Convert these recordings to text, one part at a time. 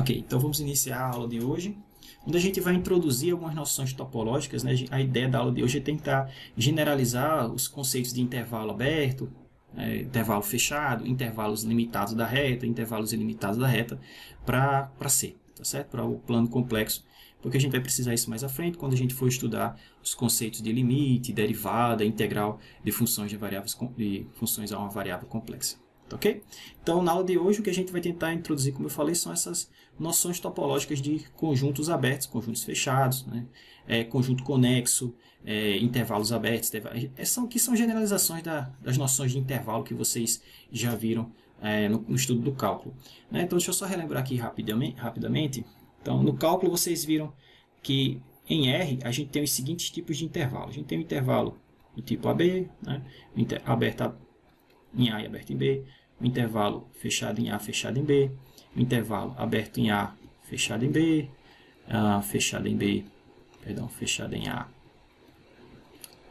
Ok, então vamos iniciar a aula de hoje, onde a gente vai introduzir algumas noções topológicas, né? A ideia da aula de hoje é tentar generalizar os conceitos de intervalo aberto, intervalo fechado, intervalos limitados da reta, intervalos ilimitados da reta, para C, tá certo? Para o plano complexo, porque a gente vai precisar isso mais à frente, quando a gente for estudar os conceitos de limite, derivada, integral de funções de funções a uma variável complexa. Ok? Então, na aula de hoje, o que a gente vai tentar introduzir, como eu falei, são essas noções topológicas de conjuntos abertos, conjuntos fechados, né? Conjunto conexo, intervalos abertos, que são generalizações das noções de intervalo que vocês já viram no estudo do cálculo. Né? Então, deixa eu só relembrar aqui rapidamente. Então, no cálculo, vocês viram que em R a gente tem os seguintes tipos de intervalo. A gente tem um intervalo do tipo AB, né? Aberto em A e aberto em B, o intervalo fechado em A, fechado em B, o intervalo aberto em A, fechado em B, fechado em B, fechado em A,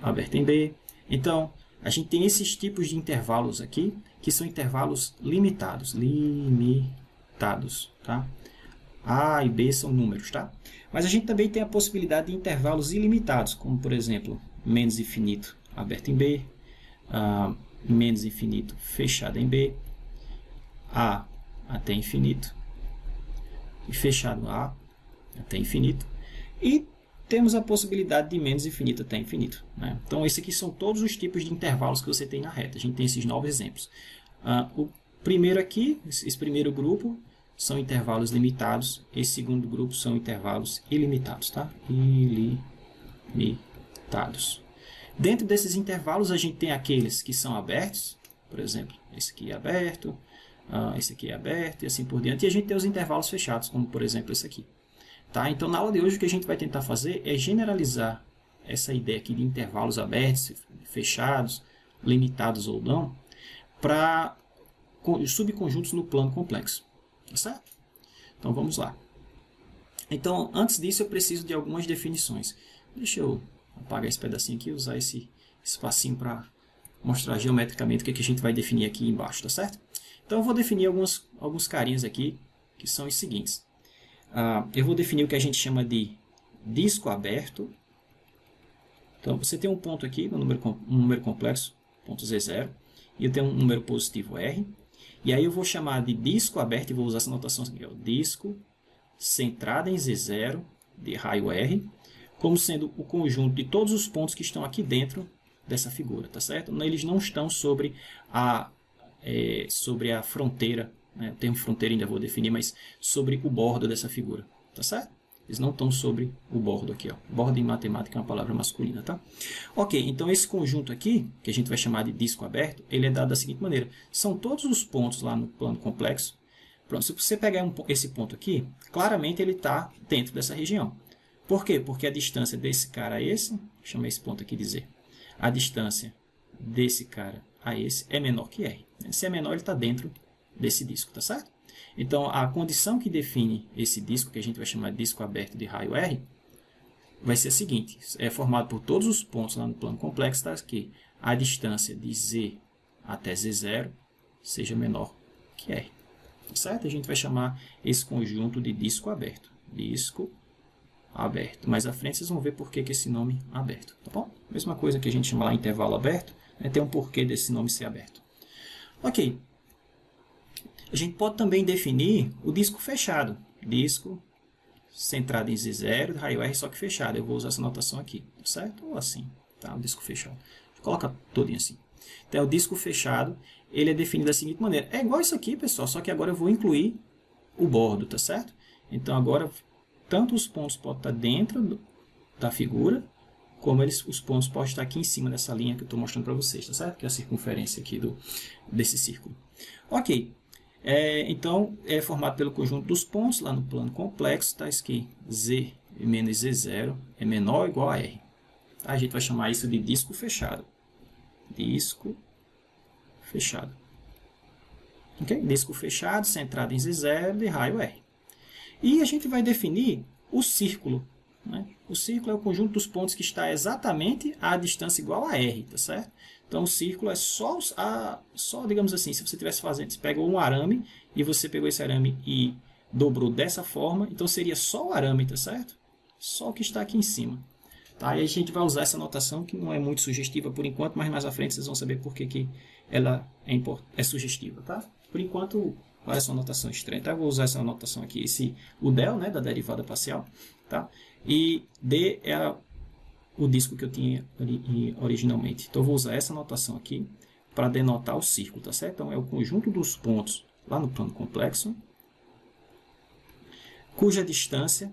aberto em B. Então, a gente tem esses tipos de intervalos aqui, que são intervalos limitados, tá? A e B são números, tá? Mas a gente também tem a possibilidade de intervalos ilimitados, como, por exemplo, menos infinito, aberto em B, menos infinito, fechado em B, A até infinito, e fechado A até infinito, e temos a possibilidade de menos infinito até infinito, né? Então, esses aqui são todos os tipos de intervalos que você tem na reta. A gente tem esses 9 exemplos. O primeiro aqui, esse primeiro grupo, são intervalos limitados. Esse segundo grupo são intervalos ilimitados, tá? Ilimitados. Dentro desses intervalos, a gente tem aqueles que são abertos, por exemplo, esse aqui é aberto, esse aqui é aberto, e assim por diante. E a gente tem os intervalos fechados, como por exemplo esse aqui. Tá? Então, na aula de hoje, o que a gente vai tentar fazer é generalizar essa ideia aqui de intervalos abertos, fechados, limitados ou não, para subconjuntos no plano complexo. Tá certo? Então, vamos lá. Então, antes disso, eu preciso de algumas definições. Deixa eu apagar esse pedacinho aqui e usar esse espacinho para mostrar geometricamente o que a gente vai definir aqui embaixo, tá certo? Então, eu vou definir alguns carinhos aqui, que são os seguintes. Eu vou definir o que a gente chama de disco aberto. Então, você tem um ponto aqui, um número complexo, ponto Z0, e eu tenho um número positivo R. E aí eu vou chamar de disco aberto, e vou usar essa notação aqui, ó, disco centrado em Z0, de raio R, como sendo o conjunto de todos os pontos que estão aqui dentro dessa figura, tá certo? Eles não estão sobre a fronteira, né? O termo fronteira ainda vou definir, mas sobre o bordo dessa figura, tá certo? Eles não estão sobre o bordo aqui, ó. Bordo em matemática é uma palavra masculina, tá? Ok, então esse conjunto aqui, que a gente vai chamar de disco aberto, ele é dado da seguinte maneira. São todos os pontos lá no plano complexo. Pronto, se você pegar esse ponto aqui, claramente ele está dentro dessa região. Por quê? Porque a distância desse cara a esse, chama esse ponto aqui de Z, a distância desse cara a esse é menor que R. Se é menor, ele está dentro desse disco, tá certo? Então, a condição que define esse disco, que a gente vai chamar de disco aberto de raio R, vai ser a seguinte. É formado por todos os pontos lá no plano complexo, tá? Que a distância de Z até Z0 seja menor que R. Tá certo? A gente vai chamar esse conjunto de disco aberto. Disco aberto. Mais à frente vocês vão ver por que esse nome é aberto. Tá bom? Mesma coisa que a gente chama lá intervalo aberto, né? Tem um porquê desse nome ser aberto. Ok. A gente pode também definir o disco fechado. Disco centrado em Z0, raio R, só que fechado. Eu vou usar essa notação aqui, certo? Ou assim, tá? O disco fechado. Coloca todinho assim. Então, o disco fechado, ele é definido da seguinte maneira. É igual isso aqui, pessoal, só que agora eu vou incluir o bordo, tá certo? Então, agora, tanto os pontos podem estar dentro da figura, como os pontos podem estar aqui em cima dessa linha que eu estou mostrando para vocês, tá certo? Que é a circunferência aqui desse círculo. Ok. Então, é formado pelo conjunto dos pontos lá no plano complexo, tá? Que Z menos Z0 é menor ou igual a R. Tá? A gente vai chamar isso de disco fechado. Disco fechado. Ok? Disco fechado, centrado em Z0 de raio R. E a gente vai definir o círculo. Né? O círculo é o conjunto dos pontos que está exatamente à distância igual a R, tá certo? Então, o círculo é só digamos assim, se você estivesse fazendo, você pegou um arame e você pegou esse arame e dobrou dessa forma, então seria só o arame, tá certo? Só o que está aqui em cima. Tá? E a gente vai usar essa notação que não é muito sugestiva por enquanto, mas mais à frente vocês vão saber por que ela é sugestiva. Tá? Por enquanto, parece uma notação estranha. Tá? Eu vou usar essa notação aqui, o del, né, da derivada parcial. Tá? E D é o disco que eu tinha originalmente. Então eu vou usar essa notação aqui para denotar o círculo. Tá certo? Então é o conjunto dos pontos lá no plano complexo, cuja distância,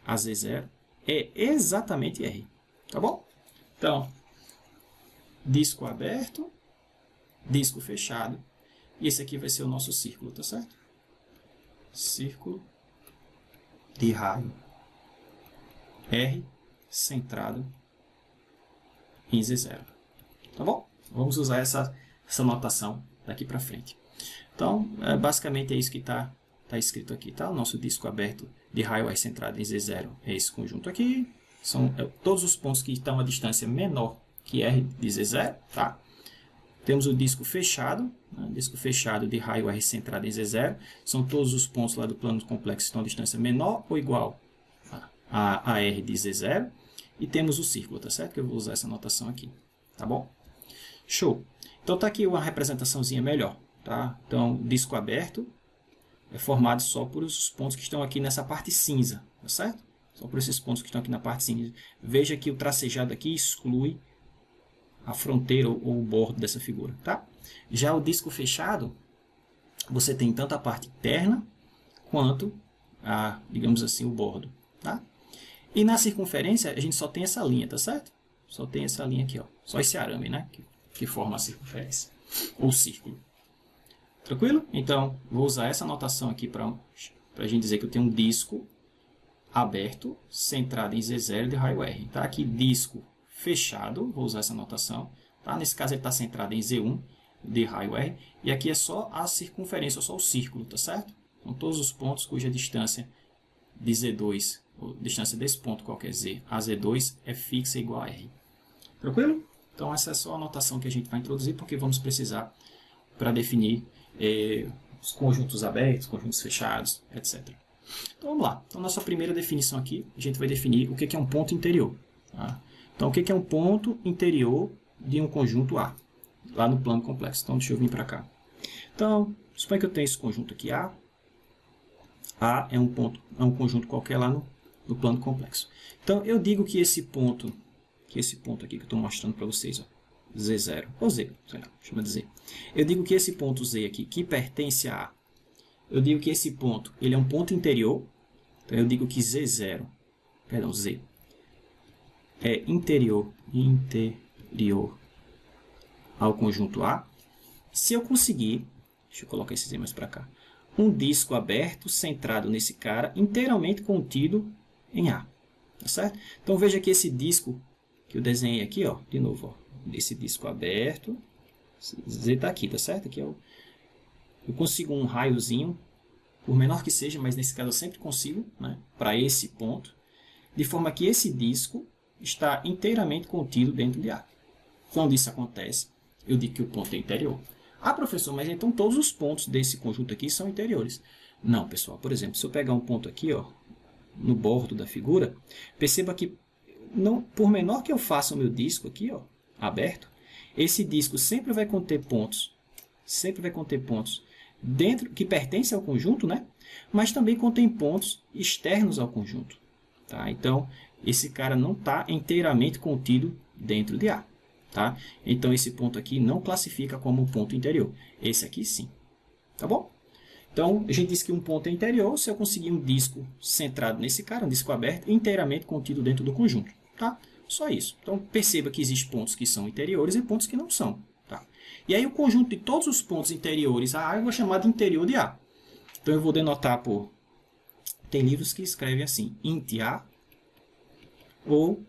AZ0, é exatamente R. Tá bom? Então, disco aberto, disco fechado, e esse aqui vai ser o nosso círculo, tá certo? Círculo de raio R centrado em Z0. Tá bom? Vamos usar essa notação daqui para frente. Então, basicamente é isso que está escrito aqui, tá? O nosso disco aberto de raio R centrado em Z0 é esse conjunto aqui. São todos os pontos que estão a distância menor que R de Z0, tá? Temos o disco fechado, né? Disco fechado de raio R centrado em Z0. São todos os pontos lá do plano complexo que estão a distância menor ou igual a R de Z0. E temos o círculo, tá certo? Que eu vou usar essa notação aqui, tá bom? Show! Então tá aqui uma representaçãozinha melhor, tá? Então, disco aberto é formado só por os pontos que estão aqui nessa parte cinza, tá certo? Só por esses pontos que estão aqui na parte cinza. Veja que o tracejado aqui exclui a fronteira ou o bordo dessa figura, tá? Já o disco fechado, você tem tanto a parte interna quanto digamos assim, o bordo, tá? E na circunferência, a gente só tem essa linha, tá certo? Só tem essa linha aqui, ó. Só esse arame, né? Que forma a circunferência, ou círculo. Tranquilo? Então, vou usar essa notação aqui para a gente dizer que eu tenho um disco aberto, centrado em Z0 de raio R. Tá? Aqui, disco fechado, vou usar essa notação. Tá? Nesse caso, ele está centrado em Z1 de raio R. E aqui é só a circunferência, só o círculo, tá certo? São todos os pontos cuja distância de Z2, ou distância desse ponto, qualquer Z, a Z2 é fixa igual a R. Tranquilo? Então, essa é só a notação que a gente vai introduzir, porque vamos precisar para definir os conjuntos abertos, conjuntos fechados, etc. Então, vamos lá. Então, nossa primeira definição aqui, a gente vai definir o que é um ponto interior. Tá? Então, o que é um ponto interior de um conjunto A, lá no plano complexo. Então, deixa eu vir para cá. Então, suponha que eu tenho esse conjunto aqui A. A é um conjunto qualquer lá no plano complexo. Então, eu digo que esse ponto aqui que eu estou mostrando para vocês, ó, Z0, ou Z, sei lá, chama de Z. Eu digo que esse ponto Z aqui, que pertence a A, eu digo que esse ponto, ele é um ponto interior, então eu digo que Z0, perdão, Z, é interior ao conjunto A. Se eu conseguir, deixa eu colocar esse Z mais para cá, um disco aberto, centrado nesse cara, inteiramente contido em A, tá certo? Então veja que esse disco que eu desenhei aqui, ó, de novo, ó, esse disco aberto, Z está aqui, tá certo? Aqui eu consigo um raiozinho, por menor que seja, mas nesse caso eu sempre consigo, né, para esse ponto, de forma que esse disco está inteiramente contido dentro de A. Quando isso acontece, eu digo que o ponto é interior. Ah, professor, mas então todos os pontos desse conjunto aqui são interiores. Não, pessoal. Por exemplo, se eu pegar um ponto aqui, ó, no bordo da figura, perceba que, por menor que eu faça o meu disco aqui, ó, aberto, esse disco sempre vai conter pontos dentro, que pertencem ao conjunto, né? Mas também contém pontos externos ao conjunto. Tá? Então, esse cara não está inteiramente contido dentro de A. Tá? Então, esse ponto aqui não classifica como ponto interior. Esse aqui sim. Tá bom? Então, a gente diz que um ponto é interior se eu conseguir um disco centrado nesse cara, um disco aberto, inteiramente contido dentro do conjunto. Tá? Só isso. Então, perceba que existem pontos que são interiores e pontos que não são. Tá? E aí, o conjunto de todos os pontos interiores a A eu vou chamar de interior de A. Então, eu vou denotar por... Tem livros que escrevem assim, int A, ou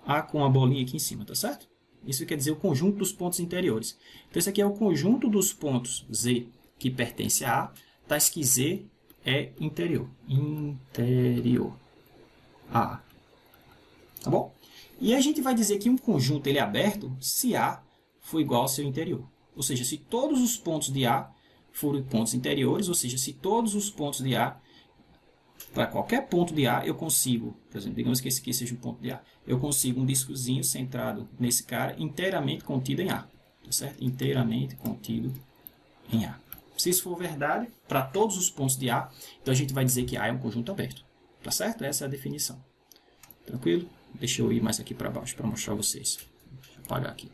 A com a bolinha aqui em cima, tá certo? Isso quer dizer o conjunto dos pontos interiores. Então, esse aqui é o conjunto dos pontos Z que pertence a A, tais que Z é interior. Interior a. Tá bom? E a gente vai dizer que um conjunto ele é aberto se A for igual ao seu interior. Ou seja, se todos os pontos de A forem pontos interiores, ou seja, se todos os pontos de A para qualquer ponto de A, eu consigo, por exemplo, digamos que esse aqui seja um ponto de A, eu consigo um discozinho centrado nesse cara, inteiramente contido em A, tá certo? Inteiramente contido em A. Se isso for verdade, para todos os pontos de A, então a gente vai dizer que A é um conjunto aberto, tá certo? Essa é a definição. Tranquilo? Deixa eu ir mais aqui para baixo para mostrar a vocês. Deixa eu apagar aqui.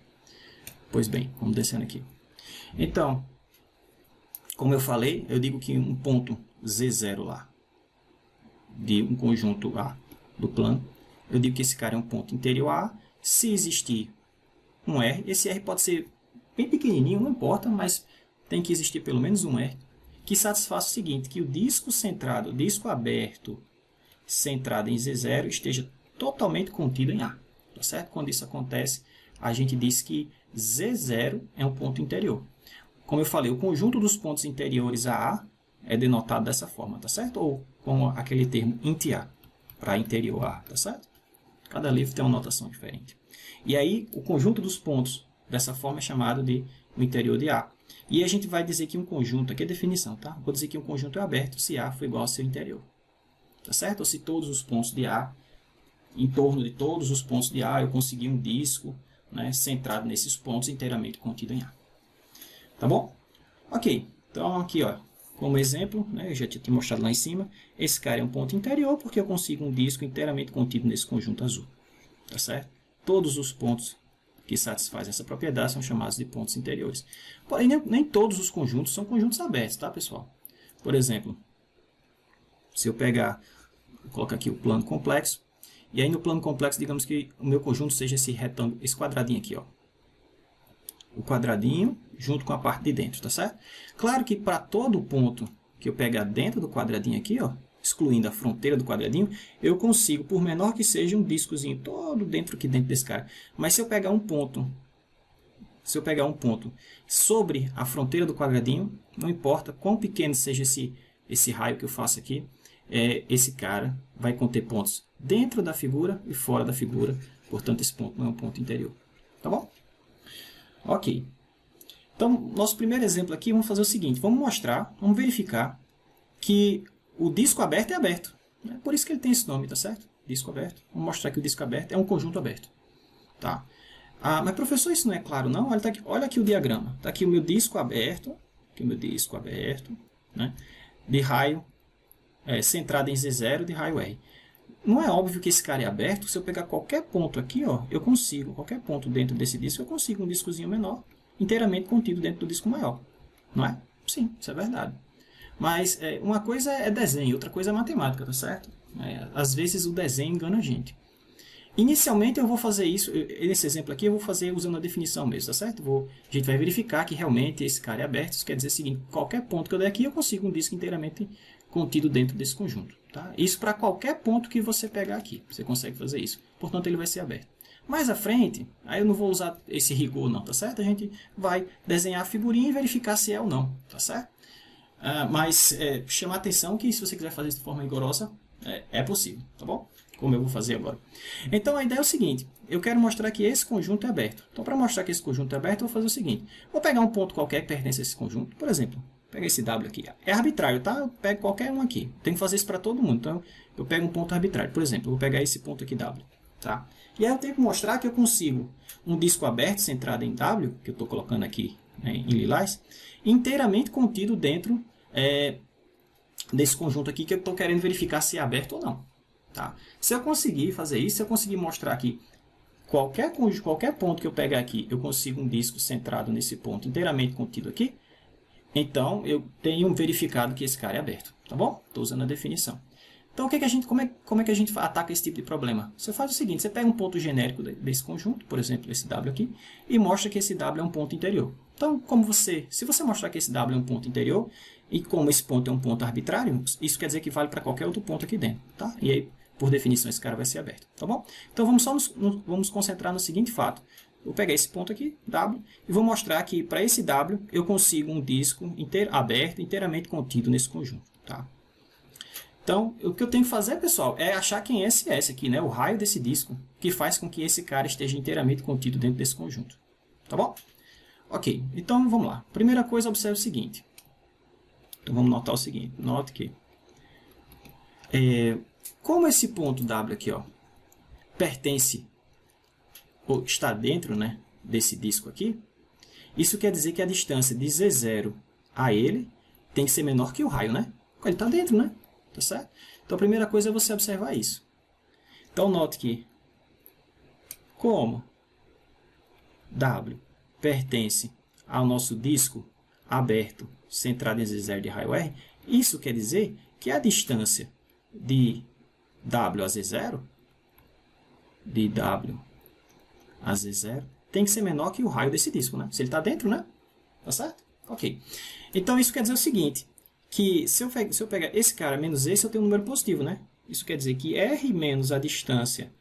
Pois bem, vamos descendo aqui. Então, como eu falei, eu digo que um ponto Z0 lá, de um conjunto A do plano, eu digo que esse cara é um ponto interior a A. Se existir um R, esse R pode ser bem pequenininho, não importa, mas tem que existir pelo menos um R, que satisfaça o seguinte, que o disco centrado, o disco aberto, centrado em Z0, esteja totalmente contido em A. Tá certo? Quando isso acontece, a gente diz que Z0 é um ponto interior. Como eu falei, o conjunto dos pontos interiores a A é denotado dessa forma, tá certo? Ou com aquele termo int A, para interior A, tá certo? Cada livro tem uma notação diferente. E aí, o conjunto dos pontos dessa forma é chamado de o interior de A. E a gente vai dizer que um conjunto, aqui é a definição, tá? Vou dizer que um conjunto é aberto se A for igual ao seu interior. Tá certo? Ou se todos os pontos de A, em torno de todos os pontos de A, eu conseguir um disco, né, centrado nesses pontos, inteiramente contido em A. Tá bom? Ok. Então, aqui, ó, como exemplo, né, eu já tinha mostrado lá em cima, esse cara é um ponto interior porque eu consigo um disco inteiramente contido nesse conjunto azul. Tá certo? Todos os pontos que satisfazem essa propriedade são chamados de pontos interiores. Porém, nem todos os conjuntos são conjuntos abertos, tá, pessoal? Por exemplo, se eu pegar, vou colocar aqui o plano complexo, e aí no plano complexo, digamos que o meu conjunto seja esse retângulo, esse quadradinho aqui, ó. O quadradinho junto com a parte de dentro, tá certo? Claro que para todo ponto que eu pegar dentro do quadradinho aqui, ó, excluindo a fronteira do quadradinho, eu consigo, por menor que seja, um discozinho todo dentro aqui dentro desse cara. Mas se eu pegar um ponto sobre a fronteira do quadradinho, não importa quão pequeno seja esse raio que eu faço aqui, esse cara vai conter pontos dentro da figura e fora da figura, portanto esse ponto não é um ponto interior. Tá bom? Ok. Então, nosso primeiro exemplo aqui, vamos fazer o seguinte, vamos verificar que o disco aberto é aberto. Né? Por isso que ele tem esse nome, tá certo? Disco aberto. Vamos mostrar que o disco aberto é um conjunto aberto. Tá? Mas professor, isso não é claro não? Olha aqui o diagrama. Está aqui o meu disco aberto, né? De raio centrado em Z0 de raio R. Não é óbvio que esse cara é aberto? Se eu pegar qualquer ponto aqui, ó, eu consigo, qualquer ponto dentro desse disco, eu consigo um discozinho menor, inteiramente contido dentro do disco maior. Não é? Sim, isso é verdade. Mas uma coisa é desenho, outra coisa é matemática, tá certo? Às vezes o desenho engana a gente. Inicialmente eu vou fazer isso, nesse exemplo aqui eu vou fazer usando a definição mesmo, tá certo? A gente vai verificar que realmente esse cara é aberto, isso quer dizer o seguinte, qualquer ponto que eu der aqui eu consigo um disco inteiramente contido dentro desse conjunto. Tá? Isso para qualquer ponto que você pegar aqui, você consegue fazer isso, portanto ele vai ser aberto. Mais à frente, aí eu não vou usar esse rigor não, tá certo? A gente vai desenhar a figurinha e verificar se é ou não, tá certo? Mas chamar atenção que se você quiser fazer isso de forma rigorosa, é possível, tá bom? Como eu vou fazer agora. Então a ideia é o seguinte, eu quero mostrar que esse conjunto é aberto. Então para mostrar que esse conjunto é aberto, eu vou fazer o seguinte, vou pegar um ponto qualquer que pertence a esse conjunto, por exemplo, pega esse W aqui, é arbitrário, tá? Eu pego qualquer um aqui, tenho que fazer isso para todo mundo, então eu pego um ponto arbitrário, por exemplo, eu vou pegar esse ponto aqui W, tá? E aí eu tenho que mostrar que eu consigo um disco aberto centrado em W, que eu estou colocando aqui, né, em lilás, inteiramente contido dentro desse conjunto aqui que eu estou querendo verificar se é aberto ou não. Tá? Se eu conseguir fazer isso, se eu conseguir mostrar que qualquer ponto que eu pegar aqui, eu consigo um disco centrado nesse ponto inteiramente contido aqui, então eu tenho verificado que esse cara é aberto. Tá bom? Estou usando a definição. Então, como é que a gente ataca esse tipo de problema? Você faz o seguinte, você pega um ponto genérico desse conjunto, por exemplo, esse W aqui, e mostra que esse W é um ponto interior. Então, se você mostrar que esse W é um ponto interior, e como esse ponto é um ponto arbitrário, isso quer dizer que vale para qualquer outro ponto aqui dentro. Tá? E aí, por definição, esse cara vai ser aberto. Tá bom? Então, vamos nos concentrar no seguinte fato. Eu vou pegar esse ponto aqui, W, e vou mostrar que para esse W eu consigo um disco aberto, inteiramente contido nesse conjunto. Tá? Então, o que eu tenho que fazer, pessoal, é achar quem é esse S aqui, né? O raio desse disco, que faz com que esse cara esteja inteiramente contido dentro desse conjunto. Tá bom? Ok, então vamos lá. Primeira coisa, observe o seguinte. Então vamos notar o seguinte. Note que como esse ponto W aqui, ó, pertence, ou está dentro, né, desse disco aqui, isso quer dizer que a distância de Z0 a ele tem que ser menor que o raio, né? Porque ele está dentro, né? Tá certo? Então, a primeira coisa é você observar isso. Então, note que, como W pertence ao nosso disco aberto, centrado em Z0 de raio R, isso quer dizer que a distância de W a Z0, de W a Z0, tem que ser menor que o raio desse disco, né? Se ele está dentro, né? Tá certo? Ok. Então, isso quer dizer o seguinte, que se eu pegar esse cara menos esse, eu tenho um número positivo, né? Isso quer dizer que R menos a distância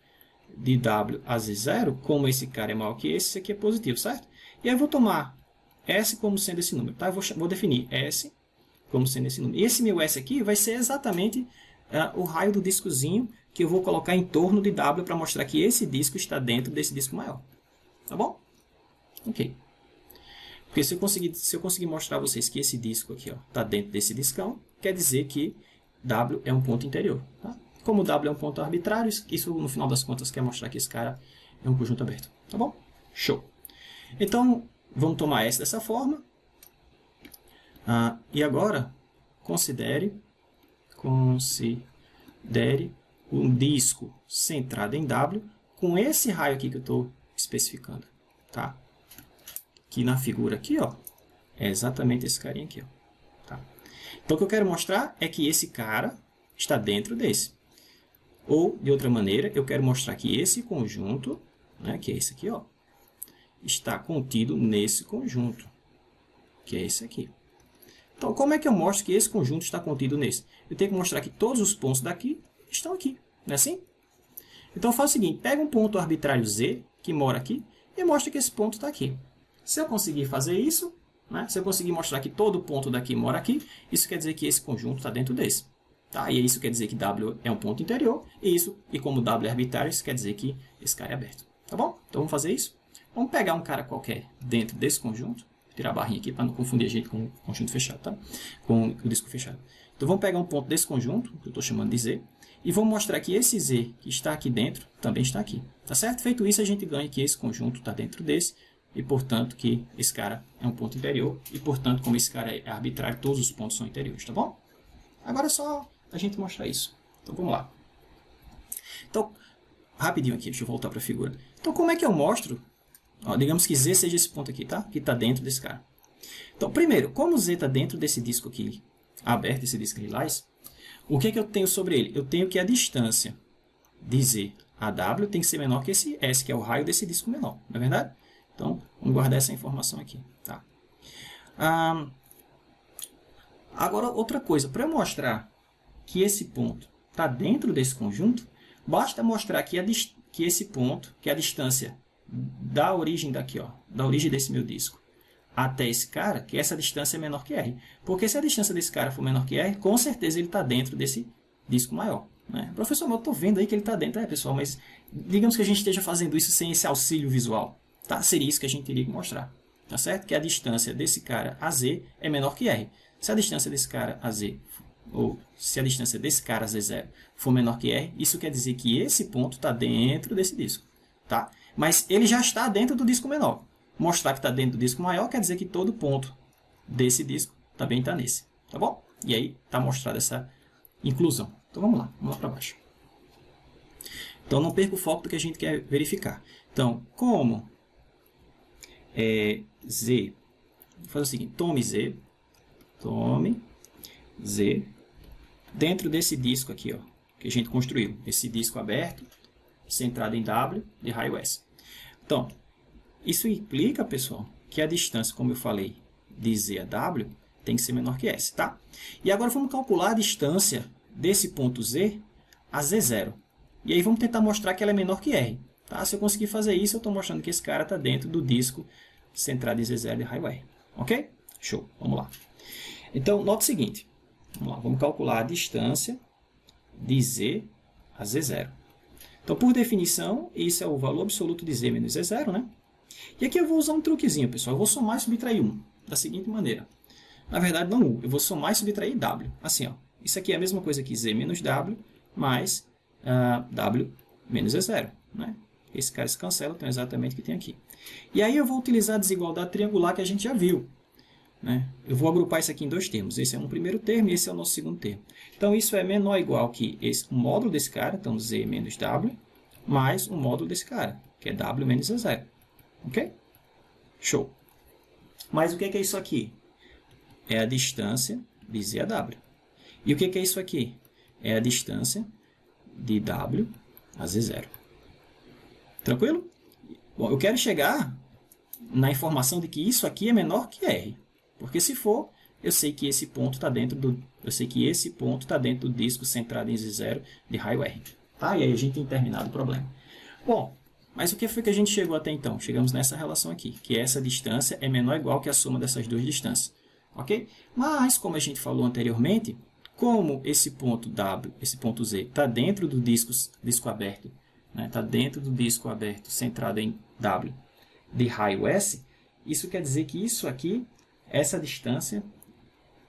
de W a Z0, como esse cara é maior que esse, isso aqui é positivo, certo? E aí eu vou tomar S como sendo esse número, tá? Eu vou definir S como sendo esse número. E esse meu S aqui vai ser exatamente o raio do discozinho que eu vou colocar em torno de W para mostrar que esse disco está dentro desse disco maior. Tá bom? Ok. Porque se eu conseguir mostrar a vocês que esse disco aqui está dentro desse discão, quer dizer que W é um ponto interior. Tá? Como W é um ponto arbitrário, isso no final das contas quer mostrar que esse cara é um conjunto aberto. Tá bom? Show. Então, vamos tomar S dessa forma. E agora, considere um disco centrado em W com esse raio aqui que eu estou especificando. Tá? Que na figura aqui, ó, é exatamente esse carinha aqui. Ó. Tá? Então, o que eu quero mostrar é que esse cara está dentro desse. Ou, de outra maneira, eu quero mostrar que esse conjunto, né, que é esse aqui, ó, está contido nesse conjunto, que é esse aqui. Então, como é que eu mostro que esse conjunto está contido nesse? Eu tenho que mostrar que todos os pontos daqui estão aqui, não é assim? Então, eu faço o seguinte, pega um ponto arbitrário Z, que mora aqui, e mostra que esse ponto está aqui. Se eu conseguir fazer isso, né, se eu conseguir mostrar que todo ponto daqui mora aqui, isso quer dizer que esse conjunto está dentro desse. Tá? E isso quer dizer que W é um ponto interior, e como W é arbitrário, isso quer dizer que esse cara é aberto. Tá bom? Então, vamos fazer isso. Vamos pegar um cara qualquer dentro desse conjunto, tirar a barrinha aqui para não confundir a gente com o conjunto fechado, tá? Com o disco fechado. Então, vamos pegar um ponto desse conjunto, que eu estou chamando de Z, e vamos mostrar que esse Z que está aqui dentro também está aqui. Tá certo? Feito isso, a gente ganha que esse conjunto está dentro desse, e, portanto, que esse cara é um ponto interior, e, portanto, como esse cara é arbitrário, todos os pontos são interiores, tá bom? Agora é só a gente mostrar isso. Então, vamos lá. Então, rapidinho aqui, deixa eu voltar para a figura. Então, como é que eu mostro? Ó, digamos que Z seja esse ponto aqui, tá? Que está dentro desse cara. Então, primeiro, como Z está dentro desse disco aqui, aberto, esse disco lilás, o que é que eu tenho sobre ele? Eu tenho que a distância de Z a W tem que ser menor que esse S, que é o raio desse disco menor, não é verdade? Então, vamos guardar essa informação aqui. Tá? Agora, outra coisa, para eu mostrar que esse ponto está dentro desse conjunto, basta mostrar que esse ponto, que a distância da origem daqui, ó, da origem desse meu disco, até esse cara, que essa distância é menor que R. Porque se a distância desse cara for menor que R, com certeza ele está dentro desse disco maior. Né? Professor, eu estou vendo aí que ele está dentro. Pessoal, mas digamos que a gente esteja fazendo isso sem esse auxílio visual. Tá? Seria isso que a gente teria que mostrar. Tá certo? Que a distância desse cara a Z é menor que R. Se a distância desse cara a Z, ou se a distância desse cara a Z0 for menor que R, isso quer dizer que esse ponto está dentro desse disco. Tá? Mas ele já está dentro do disco menor. Mostrar que está dentro do disco maior quer dizer que todo ponto desse disco também está nesse. Tá bom? E aí está mostrada essa inclusão. Então vamos lá para baixo. Então não perca o foco do que a gente quer verificar. Então, como Z, vou fazer o seguinte, tome Z, dentro desse disco aqui, ó, que a gente construiu, esse disco aberto, centrado em W, de raio S. Então, isso implica, pessoal, que a distância, como eu falei, de Z a W, tem que ser menor que S, tá? E agora vamos calcular a distância desse ponto Z a Z0. E aí vamos tentar mostrar que ela é menor que R. Tá? Se eu conseguir fazer isso, eu estou mostrando que esse cara está dentro do disco centrado em Z0 de raio R. Ok? Show. Vamos lá. Então, nota o seguinte. Vamos lá. Vamos calcular a distância de Z a Z0. Então, por definição, isso é o valor absoluto de Z menos Z0, né? E aqui eu vou usar um truquezinho, pessoal. Eu vou somar e subtrair 1, da seguinte maneira. Na verdade, não 1. Eu vou somar e subtrair W. Assim, ó. Isso aqui é a mesma coisa que z menos w mais w menos E0. Né? Esse cara se cancela, então é exatamente o que tem aqui. E aí eu vou utilizar a desigualdade triangular que a gente já viu. Né? Eu vou agrupar isso aqui em dois termos. Esse é um primeiro termo e esse é o nosso segundo termo. Então, isso é menor ou igual que o módulo desse cara, então z menos w, mais o módulo desse cara, que é w menos E0. Ok? Show. Mas o que é isso aqui? É a distância de z a w. E o que é isso aqui? É a distância de w a z0. Tranquilo? Bom, eu quero chegar na informação de que isso aqui é menor que r. Porque se for, eu sei que esse ponto está dentro do disco centrado em z0 de raio r. Tá? E aí a gente tem terminado o problema. Bom, mas o que foi que a gente chegou até então? Chegamos nessa relação aqui, que essa distância é menor ou igual que a soma dessas duas distâncias. Ok? Mas, como a gente falou anteriormente, como esse ponto W, esse ponto Z, está dentro do disco aberto, está dentro do disco aberto centrado em W de raio S, isso quer dizer que isso aqui, essa distância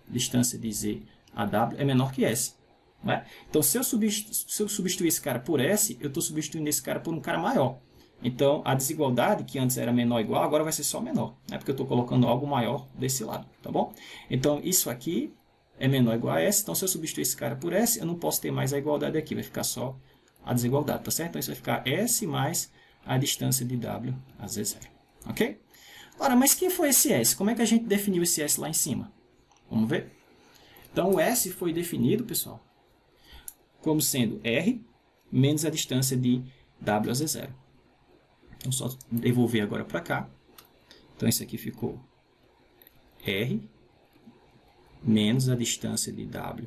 de Z a W, é menor que S. Né? Então, se eu substituir esse cara por S, eu estou substituindo esse cara por um cara maior. Então, a desigualdade, que antes era menor ou igual, agora vai ser só menor, né? Porque eu estou colocando algo maior desse lado, tá bom? Então, isso aqui é menor ou igual a S, então se eu substituir esse cara por S, eu não posso ter mais a igualdade aqui, vai ficar só a desigualdade, tá certo? Então, isso vai ficar S mais a distância de W a Z0, ok? Ora, mas quem foi esse S? Como é que a gente definiu esse S lá em cima? Vamos ver? Então, o S foi definido, pessoal, como sendo R menos a distância de W a Z0. Então, só devolver agora para cá. Então, isso aqui ficou R menos a distância de W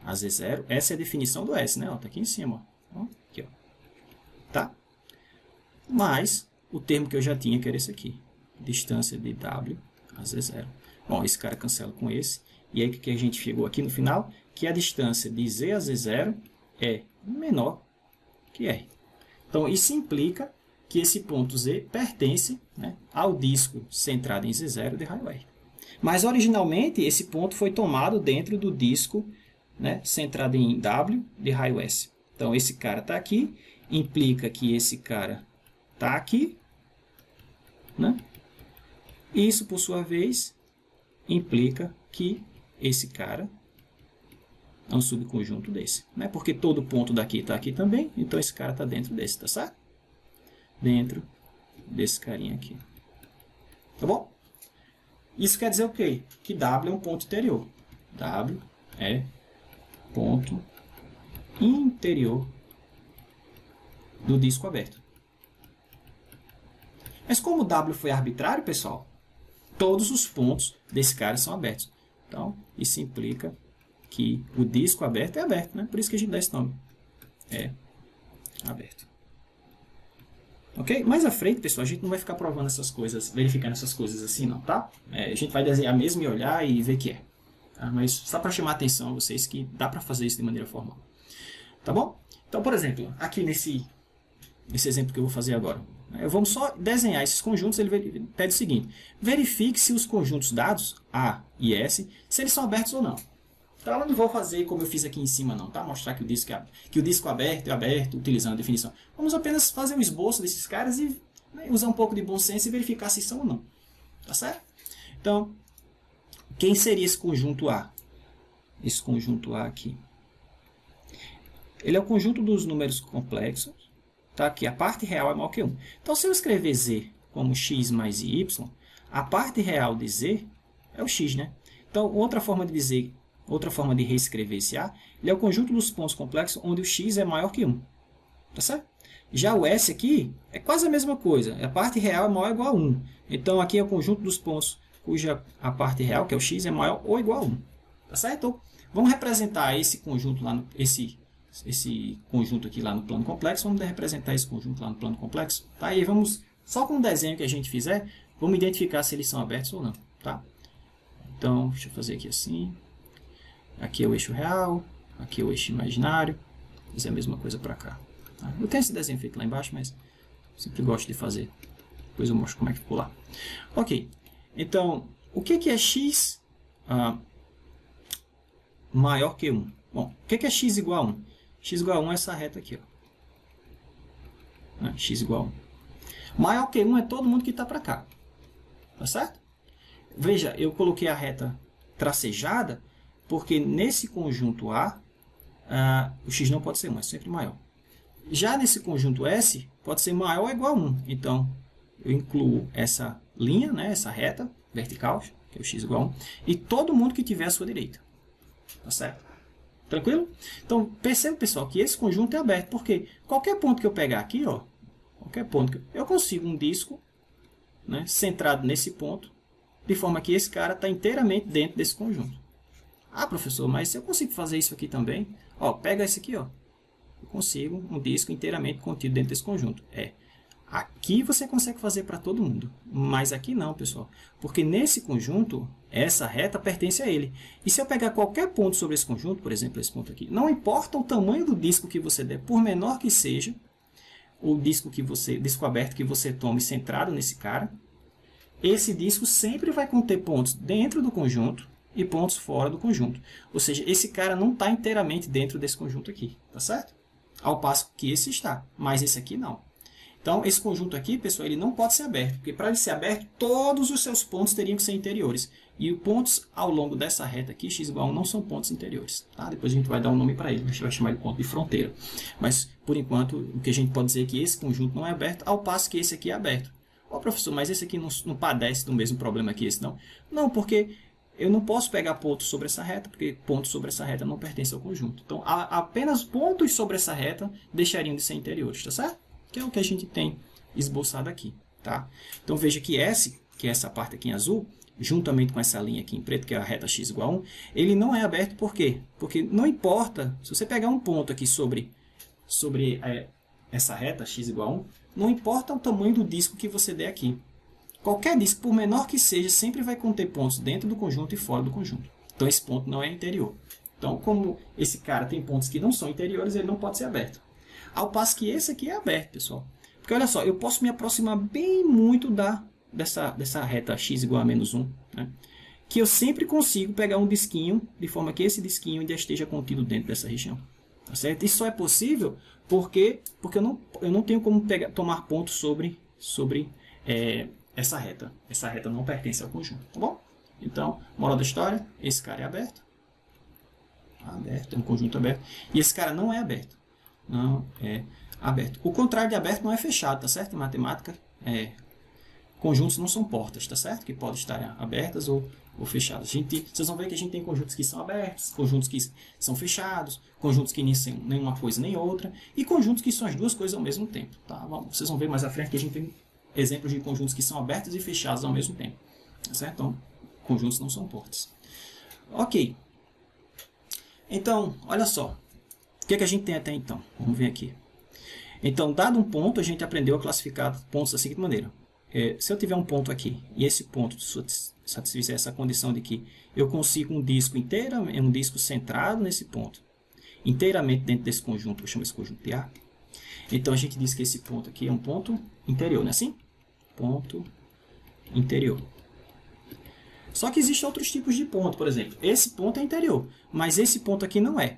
a Z0. Essa é a definição do S, né? Está aqui em cima. Ó. Aqui, ó. Tá? Mais o termo que eu já tinha, que era esse aqui. Distância de W a Z0. Bom, esse cara cancela com esse. E aí, o que a gente chegou aqui no final? Que a distância de Z a Z0 é menor que R. Então, isso implica que esse ponto Z pertence, né, ao disco centrado em Z0 de raio R. Mas, originalmente, esse ponto foi tomado dentro do disco, né, centrado em W de raio S. Então, esse cara está aqui, implica que esse cara está aqui, né? E isso, por sua vez, implica que esse cara é um subconjunto desse, né? Porque todo ponto daqui está aqui também, então esse cara está dentro desse, tá certo? Dentro desse carinha aqui. Tá bom? Isso quer dizer o quê? Que W é um ponto interior. W é ponto interior do disco aberto. Mas como W foi arbitrário, pessoal, todos os pontos desse cara são abertos. Então, isso implica que o disco aberto é aberto, né? Por isso que a gente dá esse nome. É aberto. Ok? Mais à frente, pessoal, a gente não vai ficar provando essas coisas, verificando essas coisas assim, não, tá? A gente vai desenhar mesmo e olhar e ver que é. Tá? Mas só para chamar a atenção a vocês que dá para fazer isso de maneira formal. Tá bom? Então, por exemplo, aqui nesse exemplo que eu vou fazer agora, vamos só desenhar esses conjuntos. Ele pede o seguinte: verifique se os conjuntos dados, A e S, se eles são abertos ou não. Então, eu não vou fazer como eu fiz aqui em cima, não, tá? Mostrar que o disco aberto é aberto, utilizando a definição. Vamos apenas fazer um esboço desses caras e, né, usar um pouco de bom senso e verificar se são ou não. Tá certo? Então, quem seria esse conjunto A? Esse conjunto A aqui. Ele é o conjunto dos números complexos, tá? Que a parte real é maior que 1. Então, se eu escrever Z como x mais y, a parte real de Z é o x, né? Então, outra forma de reescrever esse A, ele é o conjunto dos pontos complexos onde o x é maior que 1. Tá certo? Já o S aqui é quase a mesma coisa. A parte real é maior ou igual a 1. Então, aqui é o conjunto dos pontos cuja a parte real, que é o x, é maior ou igual a 1. Tá certo? Então, vamos representar esse conjunto lá esse conjunto aqui lá no plano complexo. Vamos representar esse conjunto lá no plano complexo. Tá? E vamos, só com o desenho que a gente fizer, vamos identificar se eles são abertos ou não. Tá? Então, deixa eu fazer aqui assim. Aqui é o eixo real, aqui é o eixo imaginário. Vou fazer a mesma coisa para cá. Tá? Eu tenho esse desenho feito lá embaixo, mas sempre gosto de fazer. Depois eu mostro como é que ficou lá. Ok, então, o que é x maior que 1? Bom, o que é x igual a 1? X igual a 1 é essa reta aqui, ó. X igual a 1. Maior que 1 é todo mundo que está para cá. Tá certo? Veja, eu coloquei a reta tracejada, porque nesse conjunto A, o x não pode ser 1, é sempre maior. Já nesse conjunto S, pode ser maior ou igual a 1. Então, eu incluo essa linha, né, essa reta vertical, que é o x igual a 1, e todo mundo que tiver à sua direita. Tá certo? Tranquilo? Então, perceba, pessoal, que esse conjunto é aberto, porque qualquer ponto que eu pegar aqui, ó, qualquer ponto, eu consigo um disco, né, centrado nesse ponto, de forma que esse cara está inteiramente dentro desse conjunto. Ah, professor, mas eu consigo fazer isso aqui também? Ó, pega esse aqui, ó. Eu consigo um disco inteiramente contido dentro desse conjunto. Aqui você consegue fazer para todo mundo, mas aqui não, pessoal. Porque nesse conjunto, essa reta pertence a ele. E se eu pegar qualquer ponto sobre esse conjunto, por exemplo, esse ponto aqui, não importa o tamanho do disco que você der, por menor que seja, o disco aberto que você tome centrado nesse cara, esse disco sempre vai conter pontos dentro do conjunto e pontos fora do conjunto. Ou seja, esse cara não está inteiramente dentro desse conjunto aqui, tá certo? Ao passo que esse está, mas esse aqui não. Então, esse conjunto aqui, pessoal, ele não pode ser aberto, porque para ele ser aberto, todos os seus pontos teriam que ser interiores. E os pontos ao longo dessa reta aqui, x igual a 1, não são pontos interiores. Tá? Depois a gente vai dar um nome para ele, a gente vai chamar de ponto de fronteira. Mas, por enquanto, o que a gente pode dizer é que esse conjunto não é aberto, ao passo que esse aqui é aberto. Ó, professor, mas esse aqui não padece do mesmo problema que esse, não? Não, porque eu não posso pegar pontos sobre essa reta, porque pontos sobre essa reta não pertencem ao conjunto. Então, apenas pontos sobre essa reta deixariam de ser interiores, tá certo? Que é o que a gente tem esboçado aqui, tá? Então, veja que S, que é essa parte aqui em azul, juntamente com essa linha aqui em preto, que é a reta x igual a 1, ele não é aberto por quê? Porque não importa, se você pegar um ponto aqui sobre essa reta x igual a 1, não importa o tamanho do disco que você der aqui. Qualquer disco, por menor que seja, sempre vai conter pontos dentro do conjunto e fora do conjunto. Então, esse ponto não é interior. Então, como esse cara tem pontos que não são interiores, ele não pode ser aberto. Ao passo que esse aqui é aberto, pessoal. Porque, olha só, eu posso me aproximar bem muito dessa reta x igual a menos 1, né? Que eu sempre consigo pegar um disquinho, de forma que esse disquinho ainda esteja contido dentro dessa região. Tá certo? Isso só é possível porque eu não tenho como tomar ponto sobre essa reta. Essa reta não pertence ao conjunto, tá bom? Então, moral da história, esse cara é aberto. Aberto, é um conjunto aberto. E esse cara não é aberto. Não é aberto. O contrário de aberto não é fechado, tá certo? Em matemática, conjuntos não são portas, tá certo? Que podem estar abertas ou fechadas. Vocês vão ver que a gente tem conjuntos que são abertos, conjuntos que são fechados, conjuntos que nem são nenhuma coisa nem outra, e conjuntos que são as duas coisas ao mesmo tempo. Tá? Vocês vão ver mais à frente que a gente tem exemplos de conjuntos que são abertos e fechados ao mesmo tempo. Tá certo? Então, conjuntos não são portas. Ok. Então, olha só. O que a gente tem até então? Vamos ver aqui. Então, dado um ponto, a gente aprendeu a classificar pontos da seguinte maneira. Se eu tiver um ponto aqui, e esse ponto satisfizer essa condição de que eu consigo um disco inteiro, um disco centrado nesse ponto, inteiramente dentro desse conjunto, eu chamo esse conjunto de A. Então, a gente diz que esse ponto aqui é um ponto interior, não é assim? Ponto interior. Só que existem outros tipos de ponto, por exemplo. Esse ponto é interior, mas esse ponto aqui não é.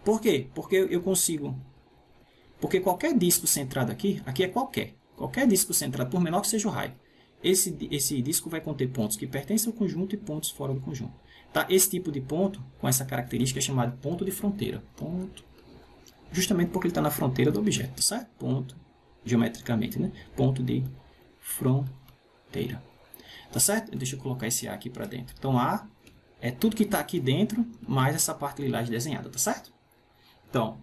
Por quê? Porque eu consigo... Porque qualquer disco centrado aqui é qualquer disco centrado, por menor que seja o raio, esse disco vai conter pontos que pertencem ao conjunto e pontos fora do conjunto. Tá? Esse tipo de ponto, com essa característica, é chamado de ponto de fronteira. Ponto, justamente porque ele está na fronteira do objeto, tá certo? Ponto, geometricamente, né? Ponto de fronteira. Tá certo? Deixa eu colocar esse A aqui para dentro. Então, A é tudo que está aqui dentro, mais essa parte lilás desenhada, tá certo? Então,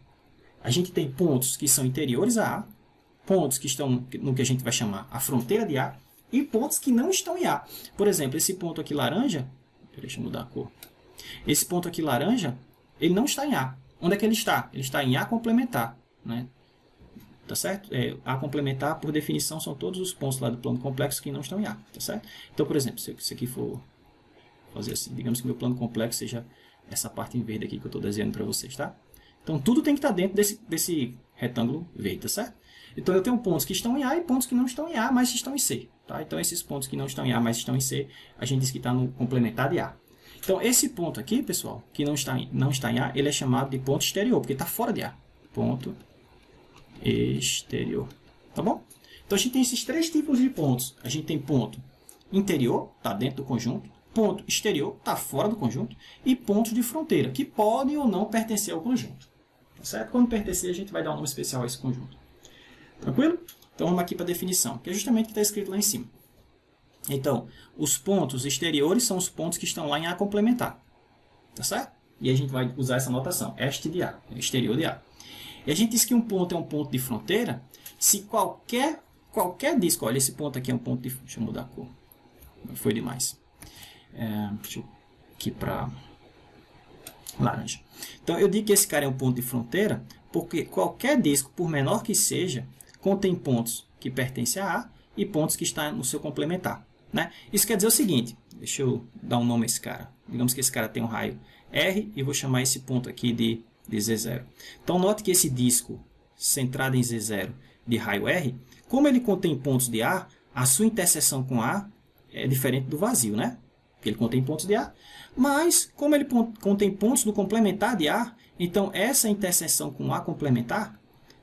a gente tem pontos que são interiores a A, pontos que estão no que a gente vai chamar a fronteira de A, e pontos que não estão em A. Por exemplo, esse ponto aqui laranja, deixa eu mudar a cor. Esse ponto aqui laranja, ele não está em A. Onde é que ele está? Ele está em A complementar, né? Tá certo? A complementar, por definição, são todos os pontos lá do plano complexo que não estão em A, tá certo? Então, por exemplo, se isso aqui for fazer assim, digamos que meu plano complexo seja essa parte em verde aqui que eu estou desenhando para vocês, tá? Então, tudo tem que estar dentro desse retângulo verde, tá certo? Então, eu tenho pontos que estão em A e pontos que não estão em A, mas estão em C. Tá? Então, esses pontos que não estão em A, mas estão em C, a gente diz que está no complementar de A. Então, esse ponto aqui, pessoal, que não está em A, ele é chamado de ponto exterior, porque está fora de A. Ponto exterior. Tá bom? Então, a gente tem esses três tipos de pontos. A gente tem ponto interior, está dentro do conjunto. Ponto exterior, está fora do conjunto. E pontos de fronteira, que podem ou não pertencer ao conjunto. Tá certo? Quando pertencer, a gente vai dar um nome especial a esse conjunto. Tranquilo? Então, vamos aqui para a definição, que é justamente o que está escrito lá em cima. Então, os pontos exteriores são os pontos que estão lá em A complementar. Tá certo? E a gente vai usar essa notação, este de A, exterior de A. E a gente diz que um ponto é um ponto de fronteira se qualquer disco, olha, esse ponto aqui é um ponto de... Deixa eu mudar a cor. Foi demais. Deixa eu aqui para laranja. Então, eu digo que esse cara é um ponto de fronteira porque qualquer disco, por menor que seja, contém pontos que pertencem a A e pontos que estão no seu complementar. Né? Isso quer dizer o seguinte, deixa eu dar um nome a esse cara. Digamos que esse cara tem um raio R e vou chamar esse ponto aqui de Z0. Então, note que esse disco centrado em Z0 de raio R, como ele contém pontos de A, a sua interseção com A é diferente do vazio, né? Porque ele contém pontos de A. Mas, como ele contém pontos do complementar de A, então essa interseção com A complementar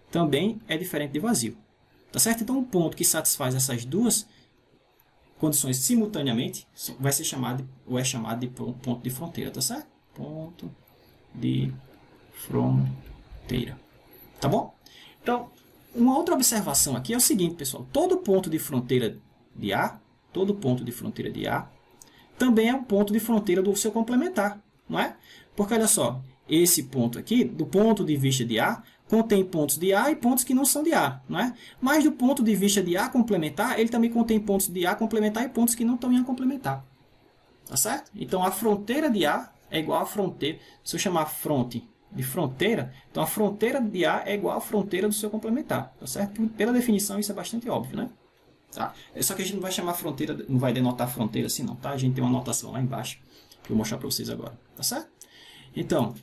também é diferente de vazio. Tá certo? Então, um ponto que satisfaz essas duas condições simultaneamente vai ser chamado, ou é chamado de ponto de fronteira, tá certo? Ponto de fronteira. Tá bom? Então, uma outra observação aqui é o seguinte, pessoal. Todo ponto de fronteira de A, também é um ponto de fronteira do seu complementar, não é? Porque, olha só, esse ponto aqui, do ponto de vista de A, contém pontos de A e pontos que não são de A, não é? Mas do ponto de vista de A complementar, ele também contém pontos de A complementar e pontos que não estão em A complementar. Tá certo? Então, a fronteira de A é igual à fronteira. Se eu chamar fronte de fronteira, então a fronteira de A é igual à fronteira do seu complementar. Tá certo? Pela definição, isso é bastante óbvio, né? Tá? Só que a gente não vai chamar fronteira, não vai denotar fronteira assim não, tá? A gente tem uma anotação lá embaixo, que eu vou mostrar para vocês agora. Tá certo? Então,